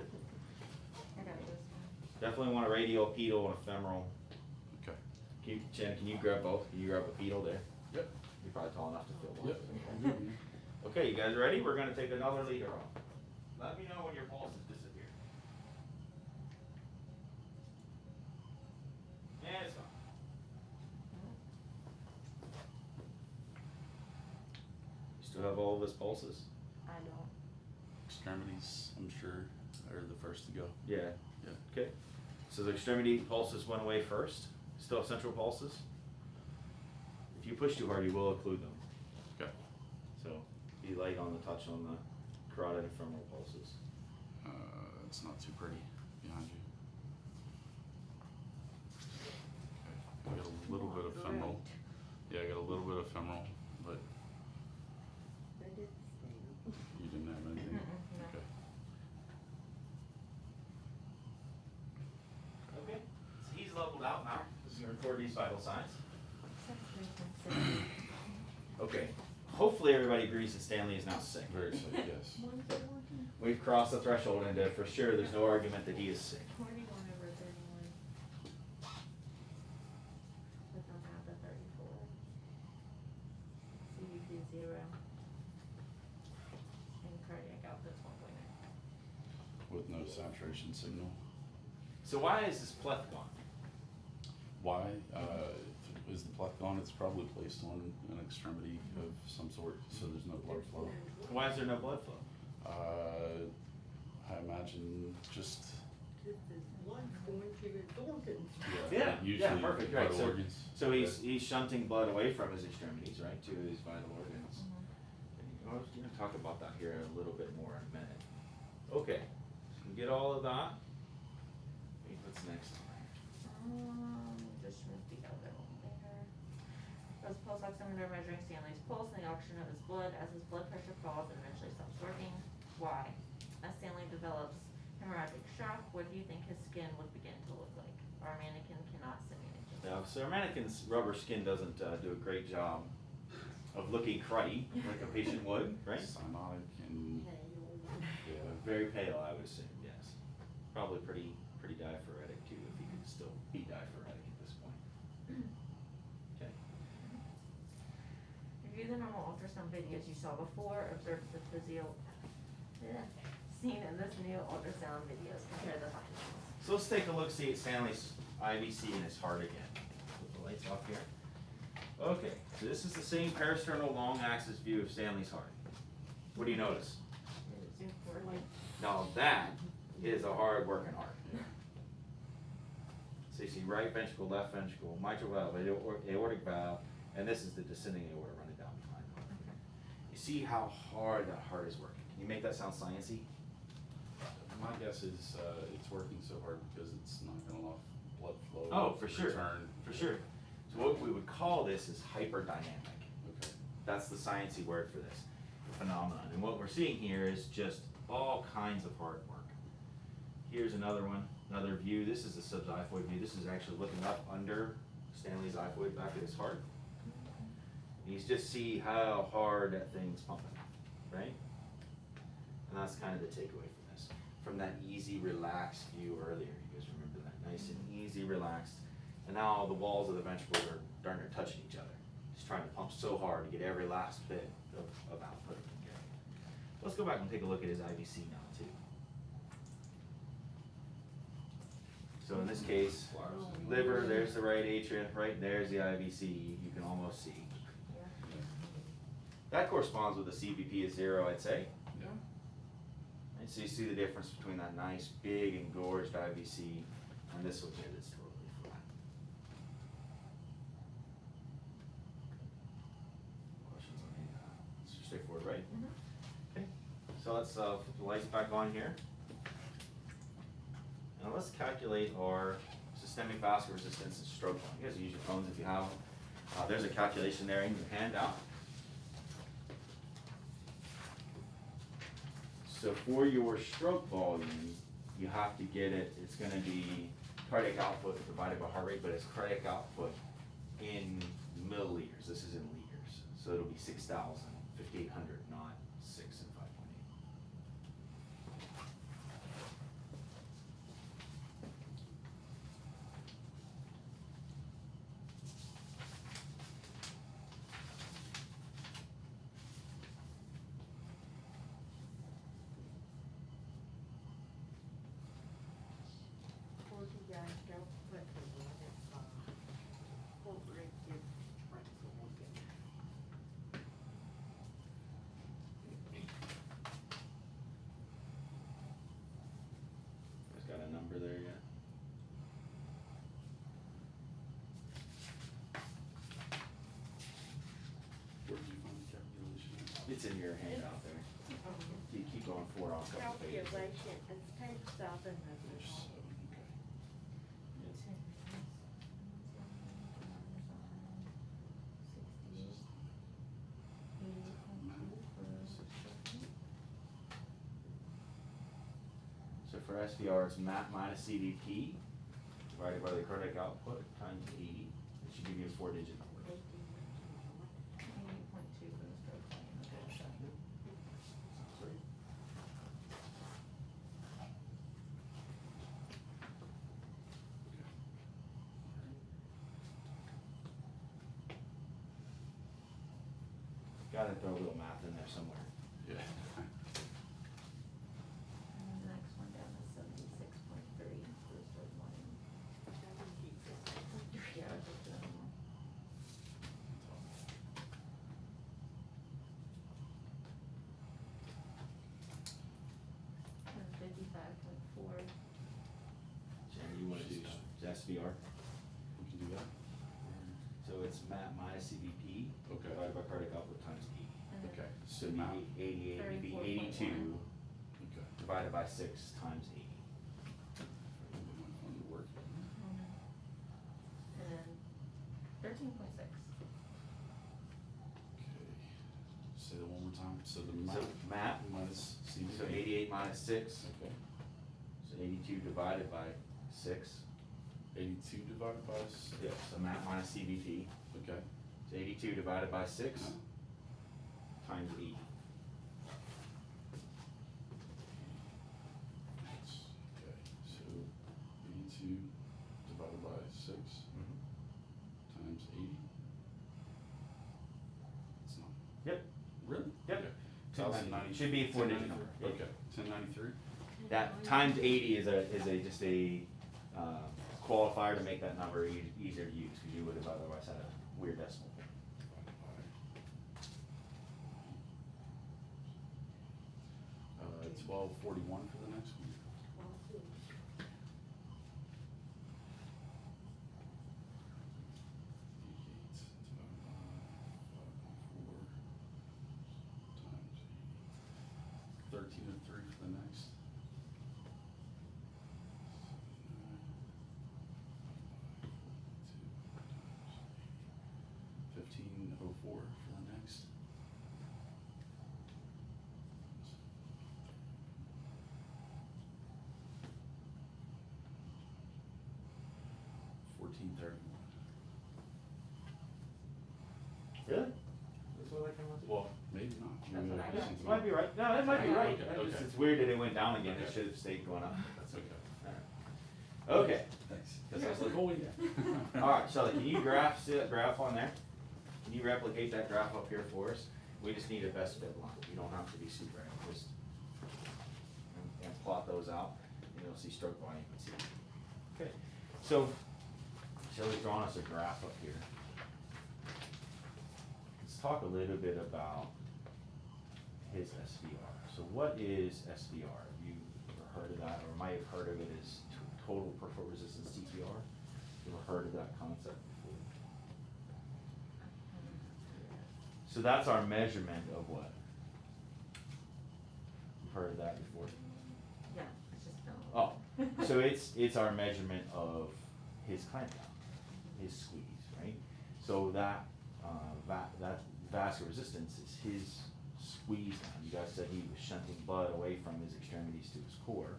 got this one. Definitely want a radial, a pedal, and a femoral. Okay. Jen, can you grab both? Can you grab a pedal there? Yep. You're probably tall enough to feel one. Yep. Okay, you guys ready? We're gonna take another liter off. Let me know when your pulses disappear. And it's gone. You still have all of his pulses? I don't. Extremities, I'm sure, are the first to go. Yeah. Yeah. Okay. So the extremity pulses went away first. Still have central pulses? If you push too hard, you will occlude them. Okay. So be light on the touch on the carotid and femoral pulses. It's not too pretty behind you. Okay. I got a little bit of femoral. Yeah, I got a little bit of femoral, but you didn't have anything? No. Okay. Okay. So he's leveled out now. Just gonna record these vital signs. Okay. Hopefully everybody agrees that Stanley is now sick. Very sick, yes. We've crossed the threshold and for sure there's no argument that he is sick. 21 over 31. But don't have the 34. CVP 0. And cardiac output's 1.9. With no saturation signal. So why is this pleth gone? Why? Is the pleth gone? It's probably placed on an extremity of some sort, so there's no blood flow. Why is there no blood flow? I imagine just, One's going to his organs. Yeah, usually perfect, right, vital organs. So he's shunting blood away from his extremities, right, to his vital organs. We're gonna talk about that here a little bit more in a minute. Okay, so we get all of that. Wait, what's next? Just move the other one there. Does pulse oximeter measuring Stanley's pulse and the oxygen of his blood as his blood pressure falls and eventually stops working? Why? As Stanley develops hemorrhagic shock, what do you think his skin would begin to look like? Our mannequin cannot simulate this. Yeah, so our mannequin's rubber skin doesn't do a great job of looking cruddy like a patient would, right? Cyanotic and, yeah. Very pale, I would assume, yes. Probably pretty diaphoretic too, if he could still be diaphoretic at this point. Okay. Review the normal ultrasound videos you saw before, observe the seen in this new ultrasound videos, compare the findings. So let's take a look, see at Stanley's IVC and his heart again. Put the lights off here. Okay, so this is the same parasternal long axis view of Stanley's heart. What do you notice? Now that is a hard working heart. So you see right ventricle, left ventricle, mitral valve, aortic valve, and this is the descending aorta running down behind the heart. You see how hard that heart is working. Can you make that sound sciencey? My guess is it's working so hard because it's not going to allow blood flow. Oh, for sure. Return. For sure. So what we would call this is hyperdynamic. Okay. That's the sciencey word for this phenomenon. And what we're seeing here is just all kinds of hard work. Here's another one, another view. This is a subxiphoid view. This is actually looking up under Stanley's xiphoid back at his heart. And you just see how hard that thing's pumping, right? And that's kind of the takeaway from this. From that easy, relaxed view earlier. You guys remember that? Nice and easy, relaxed. And now the walls of the ventricles are darn near touching each other. Just trying to pump so hard to get every last bit of output. Let's go back and take a look at his IVC now too. So in this case, liver, there's the right atria, right there's the IVC, you can almost see. That corresponds with a CVP of 0, I'd say. Yeah. And so you see the difference between that nice, big, engorged IVC and this one here that's totally flat. Questions on any of that? It's straightforward, right? Okay. So let's flip the lights back on here. Now let's calculate our systemic vascular resistance and stroke volume. You guys use your phones if you have them. There's a calculation there in your handout. So for your stroke volume, you have to get it, it's going to be cardiac output divided by heart rate, but it's cardiac output in milliliters. This is in liters. So it'll be 6,000, 5,800, not 6 and 5.8. Before you guys go, let me run it, what rate did Franklin get? Guys got a number there yet? Where did you find the calculation? It's in your handout there. You keep going forward on a couple pages. Calculation, it's page 7 of Page it. 7, okay. So for SVR, it's MAP minus CVP divided by the cardiac output times 80. It should give you a 4-digit number. 88.2 for the stroke volume. Sounds right. Gotta throw a little math in there somewhere. Yeah. And the next one down is 76.3 for the stroke volume. Yeah, I just did them all. And 55.4. Jen, you wanna do SVR? We can do that. So it's MAP minus CVP Okay. divided by cardiac output times 80. And then Okay, So so now, 88 would be 82 okay. divided by 6 times 80. My phone would work. And then 13.6. Okay, say that one more time, so the So MAP, minus CVP. so 88 minus 6, Okay, so 82 divided by 6. 82 divided by, Yeah, so MAP minus CVP, okay. so 82 divided by 6 times 80. Okay, so 82 divided by 6 times 80. It's not Should be 4-digit number. Okay, 1093. That times 80 is just a qualifier to make that number easier to use, because you would have otherwise had a weird decimal point. 1241 for the next one. Times 1303 for the next. 1504 for the next. 1431. Really? That's what I came up with? Well, maybe not. That's what I got. It might be right. No, that might be right. Okay, okay. It's weird that it went down again. It Okay. should have stayed going up. That's okay. Okay. Thanks. That's I was like, oh yeah. All right, Shelly, can you see that graph on there? Can you replicate that graph up here for us? We just need a best fit line. You don't have to be super accurate. Just and plot those out, and you'll see stroke volume and see. Okay. So Shelly's drawn us a graph up here. Let's talk a little bit about his SVR. So what is SVR? Have you ever heard of that, or might have heard of it as total peripheral resistance TTR? You ever heard of that concept before? So that's our measurement of what? You've heard of that before? Yeah, it's just no. Oh, so it's our measurement of his clamp down, his squeeze, right? So that that vascular resistance is his squeeze down. You guys said he was shunting blood away from his extremities to his core.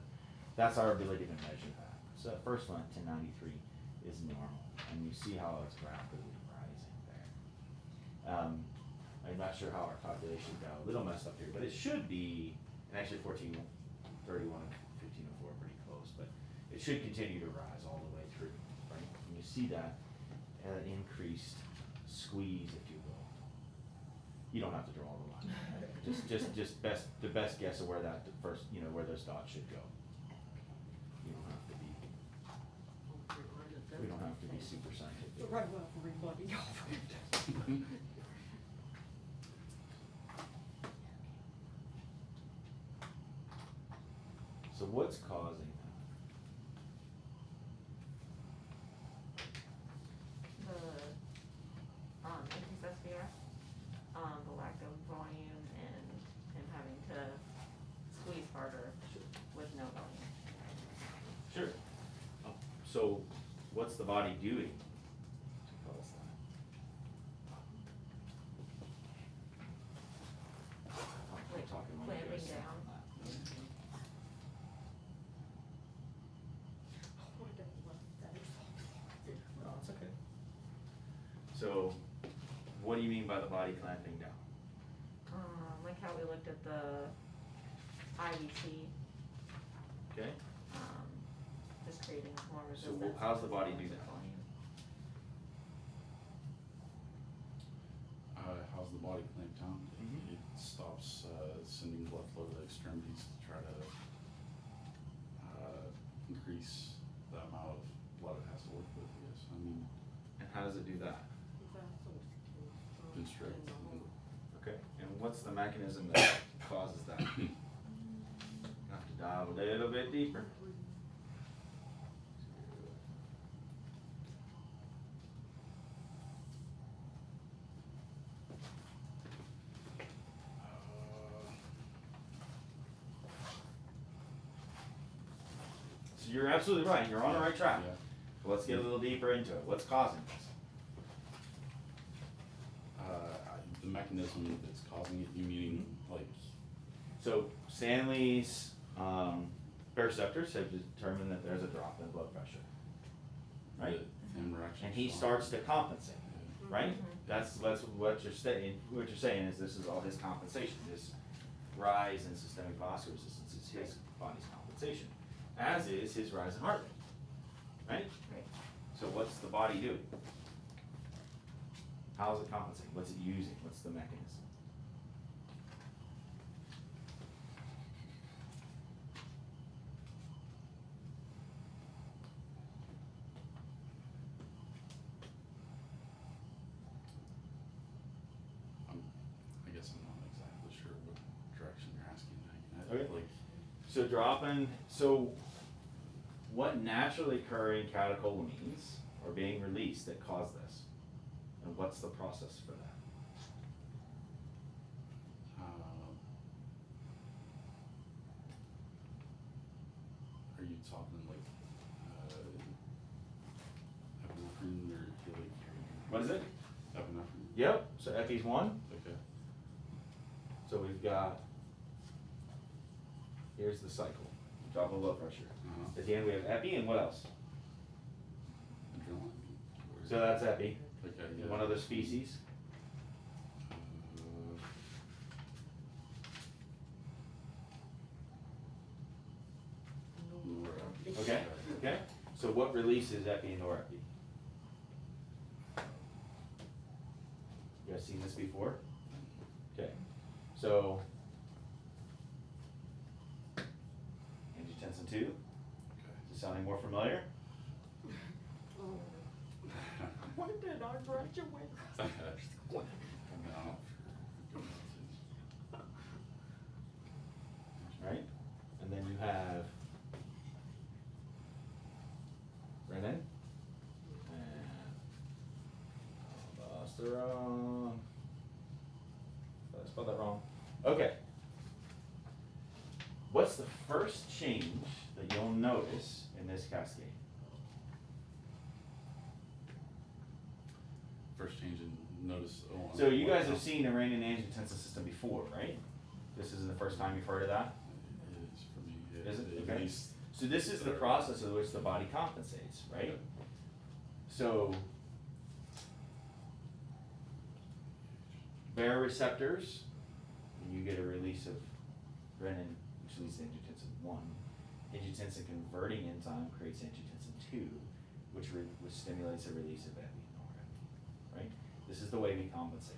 That's our ability to measure that. So that first one at 1093 is normal, and you see how it's rapidly rising there. I'm not sure how our calculation got a little messed up here, but it should be, and actually 1431 and 1504 are pretty close, but it should continue to rise all the way through, right? And you see that increased squeeze, if you will. You don't have to draw the line. Just the best guess of where that first, where those dots should go. You don't have to be. We don't have to be super scientific. Right, well, everybody. So what's causing that? The increased SVR, the lack of volume and him having to squeeze harder with no volume. Sure. So what's the body doing to cause that? I'm talking when you guys Clamping think down. on that. No, it's okay. So, what do you mean by the body clamping down? Like how we looked at the IVT, Okay? just creating more So resistance. how's the body do that? Volume. How's the body clamped down? Mhm. It stops sending blood flow to the extremities to try to increase the amount of blood it has to work with, I guess. I mean, And how does it do that? constrict. Okay. And what's the mechanism that causes that? Have to dive a little bit deeper. So you're absolutely right. You're on the right track. Yeah. Let's get a little deeper into it. What's causing this? The mechanism that's causing it, you meaning like, So Stanley's baroreceptors have determined that there's a drop in blood pressure, right? the hemorrhage? And he starts to compensate, right? Mhm. That's what you're saying. What you're saying is this is all his compensation. This rise in systemic vascular resistance is his body's compensation, as is his rise in heart rate, right? Right. So what's the body doing? How is it compensating? What's it using? What's the mechanism? So what naturally occurring catecholamines are being released that cause this? And what's the process for that? Are you talking like epinephrine or like? What is it? Epinephrine. Yep, so epi's one. Okay. So we've got, here's the cycle, drop in blood pressure. At the end we have epi, and what else? Adrenaline. So that's epi. Okay. Yeah. One other species. Norepi. Okay, okay. So what releases epi and norepi? You guys seen this before? Okay, so angiotensin 2. Okay. Is it sounding more familiar? When did I graduate? Right? And then you have renin and aldosterone. Did I spell that wrong? Okay. What's the first change that you'll notice in this cascade? First change in notice. Oh, So you guys have seen the renin angiotensin system before, right? This isn't the first time you've heard of that? It is for me. Is it? At Okay. least So this is the process of which the body compensates, right? So baroreceptors, when you get a release of renin, which leads to angiotensin 1, angiotensin converting enzyme creates angiotensin 2, which stimulates the release of epi and norepi, right? This is the way we compensate.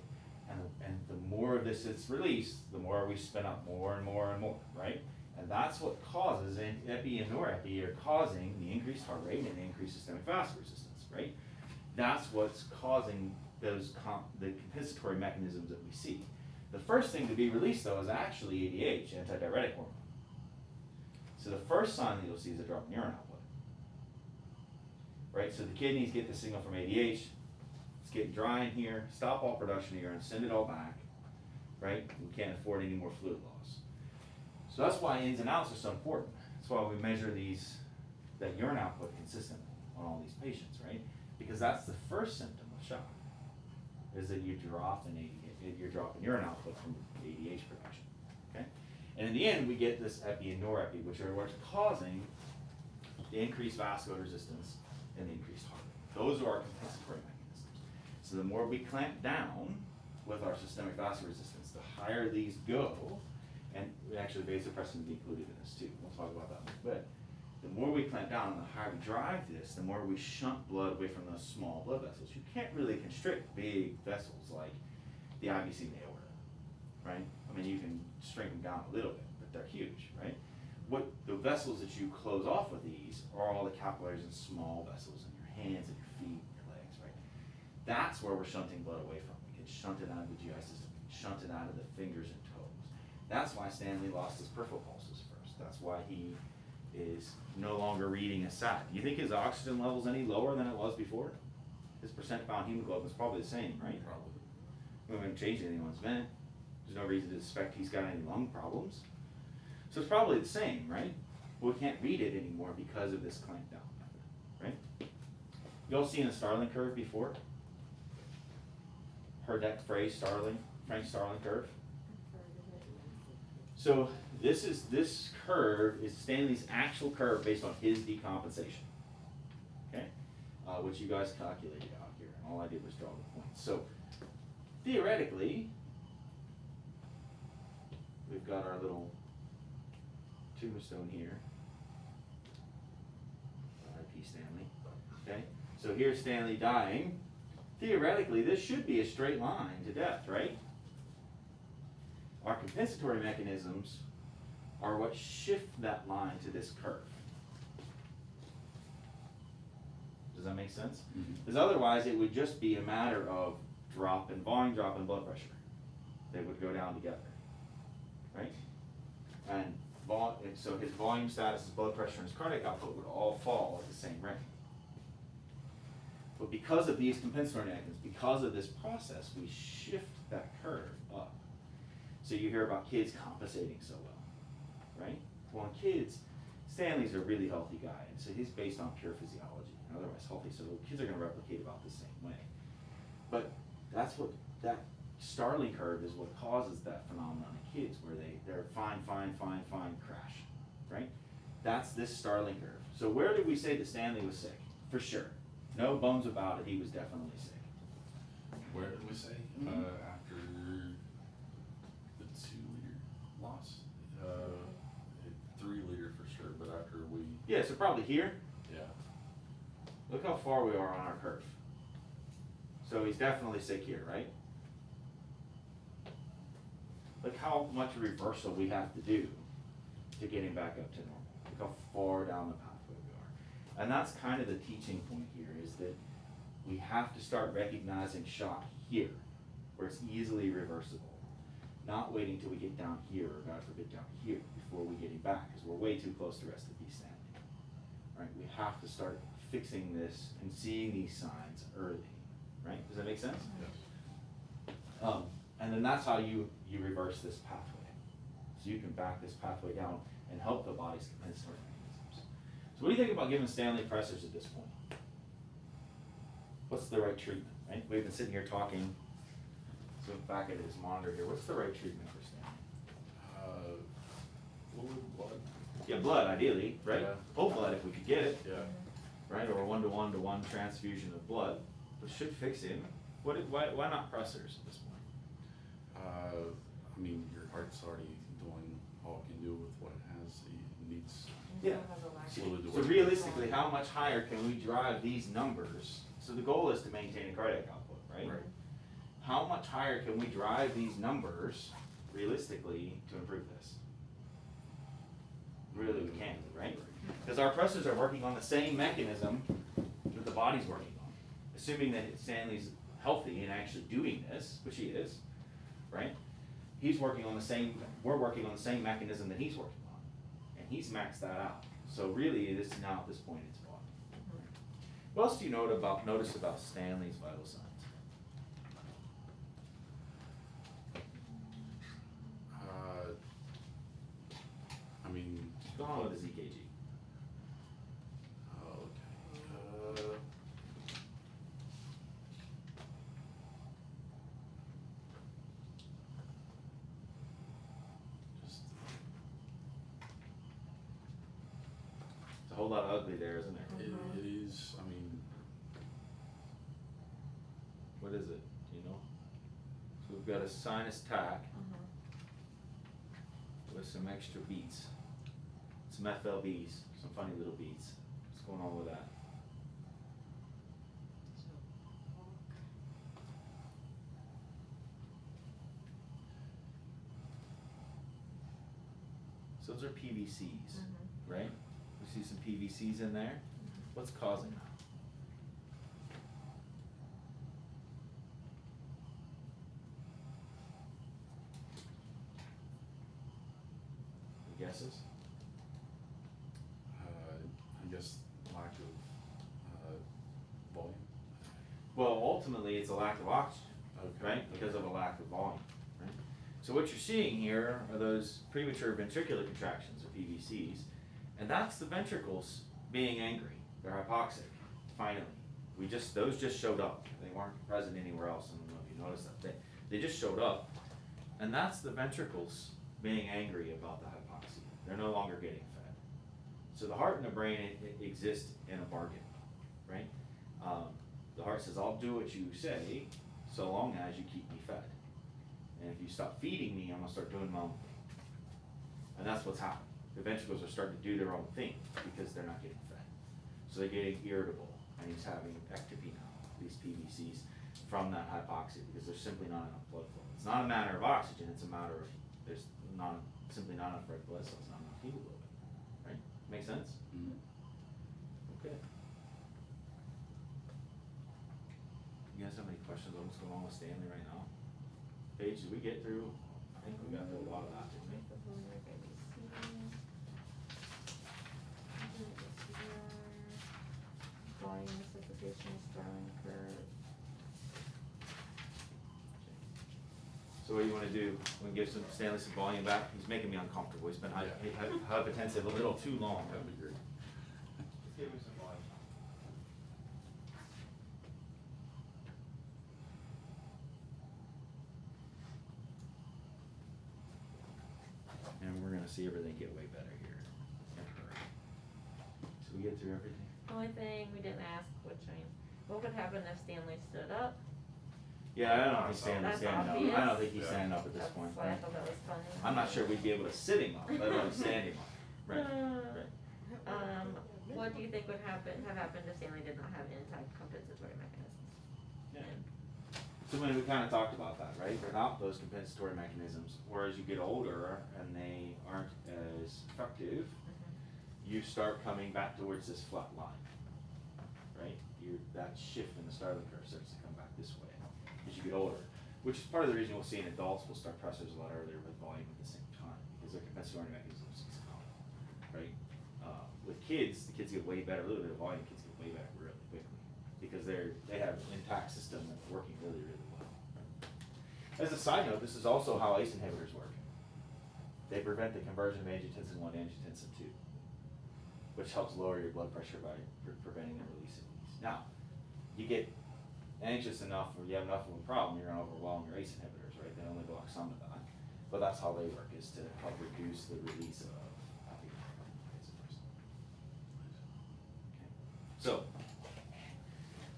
And the more of this is released, the more we spin up more and more and more, right? And that's what causes, and epi and norepi are causing the increased heart rate and the increased systemic vascular resistance, right? That's what's causing those the compensatory mechanisms that we see. The first thing to be released though is actually ADH, antidiuretic hormone. So the first sign that you'll see is a drop in urine output, right? So the kidneys get the signal from ADH, it's getting dry in here, stop all production of urine, send it all back, right? We can't afford any more fluid loss. So that's why ins and outs are so important. That's why we measure that urine output consistently on all these patients, right? Because that's the first symptom of shock, is that you're dropping urine output from ADH production, okay? And in the end, we get this epi and norepi, which are what's causing the increased vascular resistance and the increased heart rate. Those are our compensatory mechanisms. So the more we clamp down with our systemic vascular resistance, the higher these go, and actually vasopressin would be included in this too. We'll talk about that in a bit. The more we clamp down and the higher we drive this, the more we shunt blood away from those small blood vessels. You can't really constrict big vessels like the IVC and the aorta, right? I mean, you can shrink them down a little bit, but they're huge, right? What the vessels that you close off with these are all the capillaries and small vessels in your hands and your feet and your legs, right? That's where we're shunting blood away from. We can shunt it out of the GI system, we can shunt it out of the fingers and toes. That's why Stanley lost his peripheral pulses first. That's why he is no longer reading a SAT. Do you think his oxygen level's any lower than it was before? His percent bound hemoglobin is probably the same, right? Probably. We haven't changed anything on his vent. There's no reason to suspect he's got any lung problems. So it's probably the same, right? But we can't read it anymore because of this clamp down method, right? You all seen a Starling curve before? Heard that phrase, Frank Starling curve? So this curve is Stanley's actual curve based on his decompensation, okay? Which you guys calculated out here, and all I did was draw the points. So theoretically, we've got our little tombstone here. R.I.P. Stanley, okay? So here's Stanley dying. Theoretically, this should be a straight line to death, right? Our compensatory mechanisms are what shift that line to this curve. Does that make sense? Because otherwise it would just be a matter of drop in volume, drop in blood pressure. They would go down together, right? And and so his volume status, his blood pressure, and his cardiac output would all fall at the same rate. But because of these compensatory mechanisms, because of this process, we shift that curve up. So you hear about kids compensating so well, right? Well, in kids, Stanley's a really healthy guy, and so he's based on pure physiology, and otherwise healthy, so kids are going to replicate about the same way. But that's what, that Starling curve is what causes that phenomenon in kids, where they're fine, crash, right? That's this Starling curve. So where did we say that Stanley was sick? For sure. No bones about it, he was definitely sick. Where did we say? Mhm. After the 2-liter loss? 3-liter for sure, but after we, Yeah, so probably here. yeah. Look how far we are on our curve. So he's definitely sick here, right? Look how much reversal we have to do to get him back up to normal. Look how far down the pathway we are. And that's kind of the teaching point here, is that we have to start recognizing shock here, where it's easily reversible. Not waiting till we get down here, or God forbid down here, before we get him back, because we're way too close to rest of the Stanley. Right? We have to start fixing this and seeing these signs early. Right? Does that make sense? Yes. And then that's how you reverse this pathway. So you can back this pathway down and help the body's compensatory mechanisms. So what do you think about giving Stanley pressors at this point? What's the right treatment, right? We've been sitting here talking, so back at his monitor here, what's the right treatment for Stanley? Fluid, blood. Yeah, blood ideally, right? Yeah. Whole blood if we could get it, Yeah. right? Or a 1-to-1 transfusion of blood, which should fix him. Why not pressors at this point? I mean, your heart's already doing all it can do with what it has. It needs Yeah. fluid to So work. realistically, how much higher can we drive these numbers? So the goal is to maintain a cardiac output, right? Right. How much higher can we drive these numbers realistically to improve this? Really, we can't, right? Because our pressors are working on the same mechanism that the body's working on. Assuming that Stanley's healthy and actually doing this, which he is, right? He's working on the same, we're working on the same mechanism that he's working on. And he's maxed that out. So really, this now at this point, it's blocked. What else do you notice about Stanley's vital signs? I mean, What's going on with his EKG? okay. Just It's a whole lot of ugly there, isn't there? it is. I mean, What is it? Do you know? So we've got a sinus tack with some extra beats, some FLBs, some funny little beats. What's going on with that? So those are PVCs, right? We see some PVCs in there. What's causing that? Any guesses? I guess lack of volume. Well, ultimately, it's a lack of oxygen, Okay. right? Because of a lack of volume, right? So what you're seeing here are those premature ventricular contractions, or PVCs, and that's the ventricles being angry. They're hypoxic, finally. Those just showed up. They weren't present anywhere else. I don't know if you noticed that. They just showed up, and that's the ventricles being angry about the hypoxia. They're no longer getting fed. So the heart and the brain exist in a bargain, right? The heart says, I'll do what you say, so long as you keep me fed. And if you stop feeding me, I'm gonna start doing my own thing. And that's what's happening. The ventricles are starting to do their own thing because they're not getting fed. So they're getting irritable, and he's having ectopy now, these PVCs, from that hypoxia, because there's simply not enough blood flow. It's not a matter of oxygen, it's a matter of simply not enough red blood cells, not enough hemoglobin, right? Make sense? Mhm. Okay. You guys have any questions on what's going on with Stanley right now? Paige, did we get through? I think we got through a lot of that, didn't we? Volume resuscitation, Starling Curve. So what do you want to do? Want to give Stanley some volume back? He's making me uncomfortable. He's been hypertensive a little too long. That'd be great. Let's give him some volume. And we're going to see everything get way better here. So we get through everything. Only thing we didn't ask, which I mean, what would happen if Stanley stood up? Yeah, I don't think Stanley's That's standing up. obvious. I don't think he's Yeah. standing up at this That's point. why I thought that was funny. I'm not sure we'd be able to sit him up, let alone stand him up. Right. What do you think would have happened if Stanley did not have intact compensatory mechanisms? Yeah. So when we kind of talked about that, right? Without those compensatory mechanisms, or as you get older and they aren't as effective, you start coming back towards this flat line, right? That shift in the Starling curve starts to come back this way as you get older, which is part of the reason we'll see in adults will start pressors a lot earlier with volume at the same time because their compensatory mechanisms is out, right? With kids, the kids get way better, a little bit of volume, kids get way better really quickly because they have an intact system that's working really, really well. Right? As a side note, this is also how ACE inhibitors work. They prevent the conversion of angiotensin 1 to angiotensin 2, which helps lower your blood pressure by preventing the release of these. Now, you get anxious enough or you have enough of a problem, you're going to overwhelm your ACE inhibitors, right? They only block some of that. But that's how they work, is to help reduce the release of So,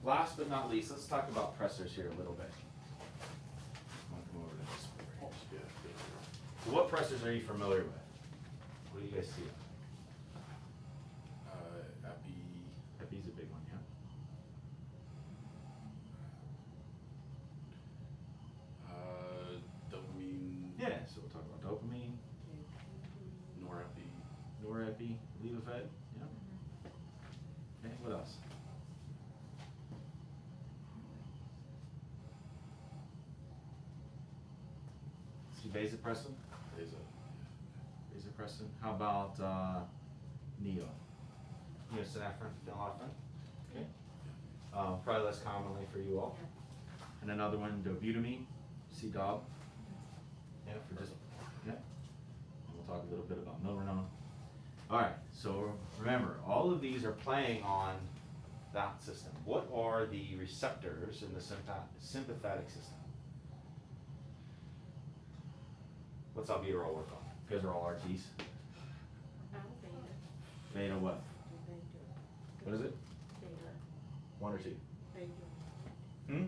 last but not least, let's talk about pressors here a little bit. I'm going to come over to this one right here. So what pressors are you familiar with? What do you guys see? Epi's a big one, yeah. Dopamine, Yeah, so we'll talk about dopamine, norepi, levophed, yeah. Okay, what else? See vasopressin? Vasopressin. How about neosynephrine, phenylharmonic? Okay. Probably less commonly for you all. And another one, dobutamine, C-Dob. Yeah, for just, yeah. And we'll talk a little bit about milrinone. All right, so remember, all of these are playing on that system. What are the receptors in the sympathetic system? What's albuterol work on? You guys are all RTs. Beta what? What is it? One or two? Hmm?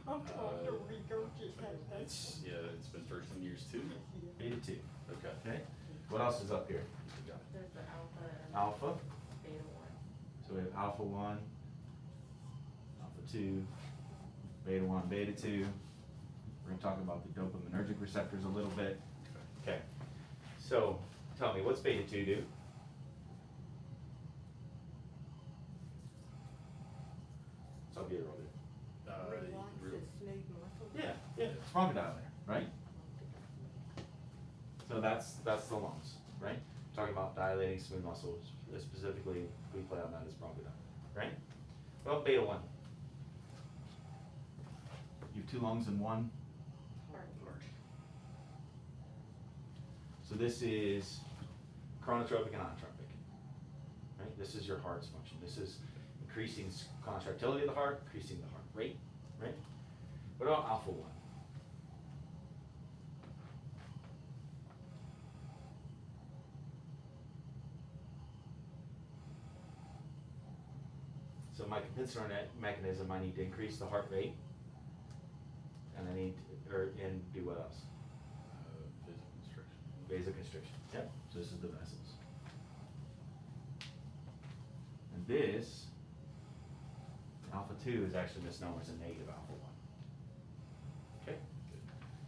I'm trying to regurgitate that. it's been 13 years too. Beta 2. Okay. Okay. What else is up here? There's the alpha and Alpha. beta 1. So we have alpha 1, alpha 2, beta 1, beta 2. We're going to talk about the dopaminergic receptors a little bit. Okay. So tell me, what's beta 2 do? What's albuterol do? Relaxes smooth muscles. Yeah, it's bronchodilator, right? So that's the lungs, right? Talking about dilating smooth muscles, specifically we play on that as bronchodilator, right? Well, beta 1. You have 2 lungs and 1. So this is chronotropic and inotropic, right? This is your heart's function. This is increasing contractility of the heart, increasing the heart rate, right? What about alpha 1? So my compensatory mechanism, I need to increase the heart rate, and I need and do what else? Vasoconstriction. Yep. So this is the vessels. And this, alpha 2 is actually misnomer as a negative alpha 1. Okay?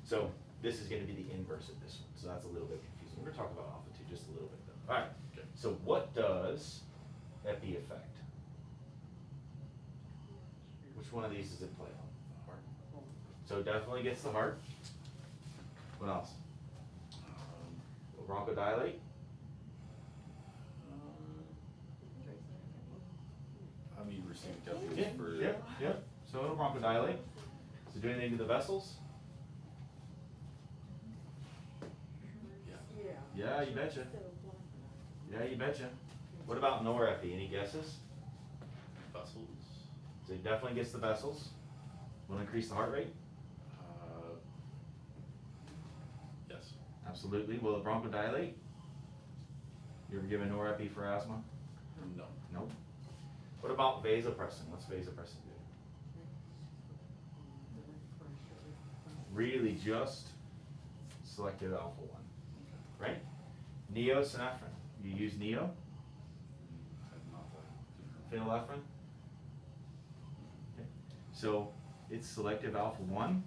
So this is going to be the inverse of this one. So that's a little bit confusing. We're going to talk about alpha 2 just a little bit though. All right. Okay. So what does epi affect? Which one of these does it play on? Heart. So it definitely gets the heart. What else? We'll bronchodilate. I mean, racemic epi for. Yeah. So it'll bronchodilate. So do anything to the vessels? Yeah. Yeah, you betcha. Yeah, you betcha. What about norepi? Any guesses? Vessels. So it definitely gets the vessels. Will increase the heart rate. Yes. Absolutely. Will it bronchodilate? You ever given norepi for asthma? No. Nope. What about vasopressin? What's vasopressin do? Really just selective alpha 1, right? Neosynephrine. You use neo? Have not that. Phenylephrine? Okay. So it's selective alpha 1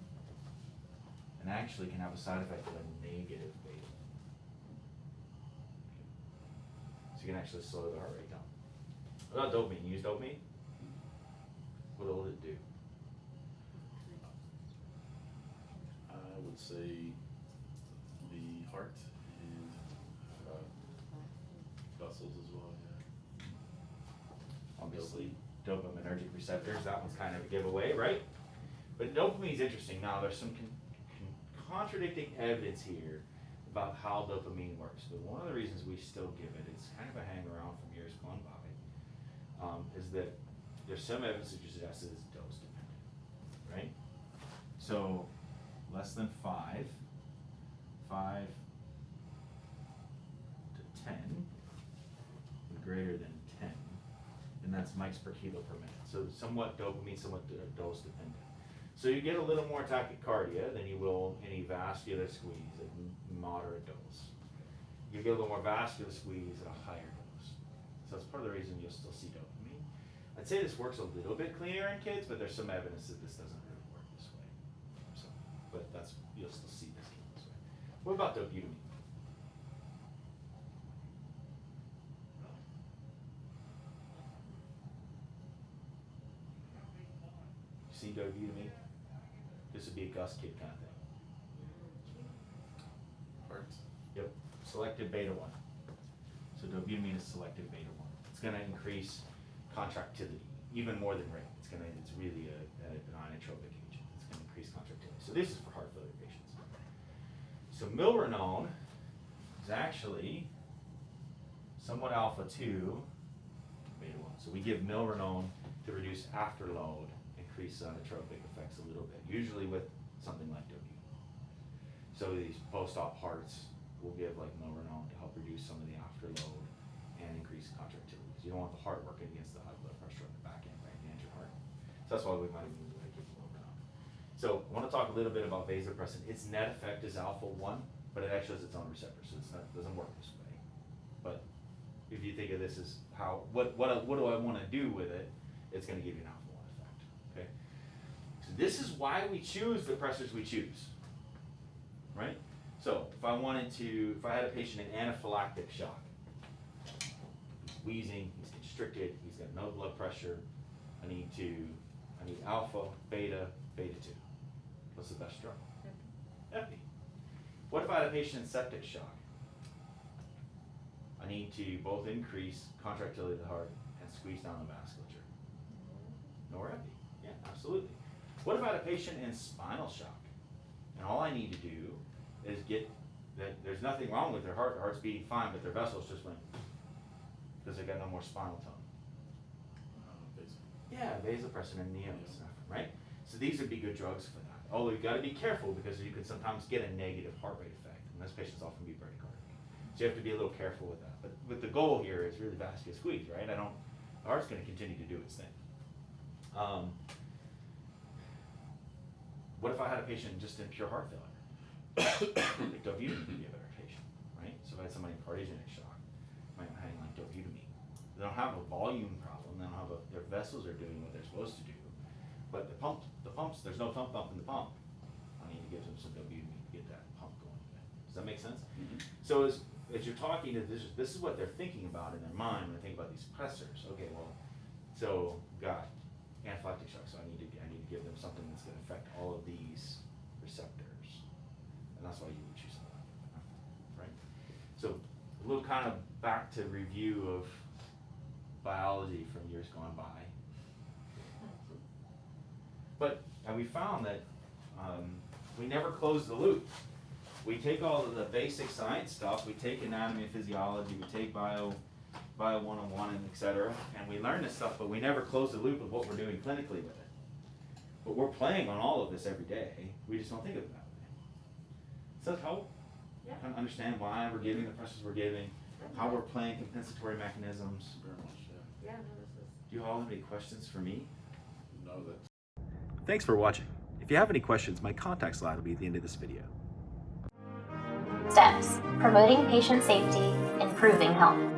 and actually can have a side effect of a negative beta. So you can actually slow the heart rate down. What about dopamine? You use dopamine? What will it do? I would say the heart and vessels as well, yeah. Obviously, dopaminergic receptors, that one's kind of a giveaway, right? But dopamine's interesting. Now, there's some contradicting evidence here about how dopamine works. But one of the reasons we still give it, it's kind of a hang around from years gone by, is that there's some evidence that suggests it's dose dependent, right? So, less than 5 to 10, and greater than 10, and that's mics per kilo per minute. So somewhat dopamine, somewhat dose dependent. So you get a little more tachycardia than you will any vascular squeeze at moderate dose. You get a little more vascular squeeze at a higher dose. So that's part of the reason you'll still see dopamine. I'd say this works a little bit cleaner in kids, but there's some evidence that this doesn't really work this way. So, but that's, you'll still see this way. What about dobutamine? You see dobutamine? This would be a Gus kid kind of thing. Heart. Yep, selective beta 1. So dobutamine is selective beta 1. It's going to increase contractility even more than rate. It's really an inotropic agent. It's going to increase contractility. So this is for heart failure patients. So milrinone is actually somewhat alpha 2 beta 1. So we give milrinone to reduce afterload, increase inotropic effects a little bit, usually with something like dobutamine. So these post-op hearts will give like milrinone to help reduce some of the afterload and increase contractility. Because you don't want the heart working against the high blood pressure on the back end, right, against your heart. So that's why we might even give milrinone. So I want to talk a little bit about vasopressin. Its net effect is alpha 1, but it actually has its own receptor, so it doesn't work this way. But if you think of this as what do I want to do with it, it's going to give you an alpha 1 effect. Okay. So this is why we choose the pressors we choose. Right? So if I had a patient in anaphylactic shock, he's wheezing, he's constricted, he's got no blood pressure, I need alpha, beta 2. What's the best drug? Epi. What if I had a patient in septic shock? I need to both increase contractility of the heart and squeeze down the vasculature. Norepi. Yeah, absolutely. What if I had a patient in spinal shock? And all I need to do is get that there's nothing wrong with their heart. Their heart's beating fine, but their vessels just went because they got no more spinal tone. Yeah, vasopressin and neosynephrine, right? So these would be good drugs for that. Oh, you've got to be careful because you can sometimes get a negative heart rate effect, and those patients often be bradycardic. So you have to be a little careful with that. But the goal here is really vascular squeeze, right? The heart's going to continue to do its thing. What if I had a patient just in pure heart failure? Like dobutamine would be a better patient, right? So if I had somebody in cardiogenic shock, I might hang like dobutamine. They don't have a volume problem. They don't have their vessels are doing what they're supposed to do. But the pumps, there's no pump in the pump. I need to give them some dobutamine to get that pump going again. Does that make sense? Mm-hmm. So as you're talking to this is what they're thinking about in their mind when they think about these pressors. Okay, well, so got anaphylactic shock, so I need to give them something that's going to affect all of these receptors, and that's why you would choose something like that, right? little kind of back to review of biology from years gone by. But we found that we never close the loop. We take all of the basic science stuff, we take anatomy and physiology, we take bio 101 and et cetera, and we learn this stuff, but we never close the loop of what we're doing clinically with it. But we're playing on all of this every day. We just don't think of it that way. Does that help? Yeah. Kind of understand why we're giving the pressures we're giving, how we're playing compensatory mechanisms. Very much, yeah. Yeah, no, this is. Do you all have any questions for me? No, that's Thanks for watching. If you have any questions, my contact slide will be at the end of this video. Steps: promoting patient safety, improving health.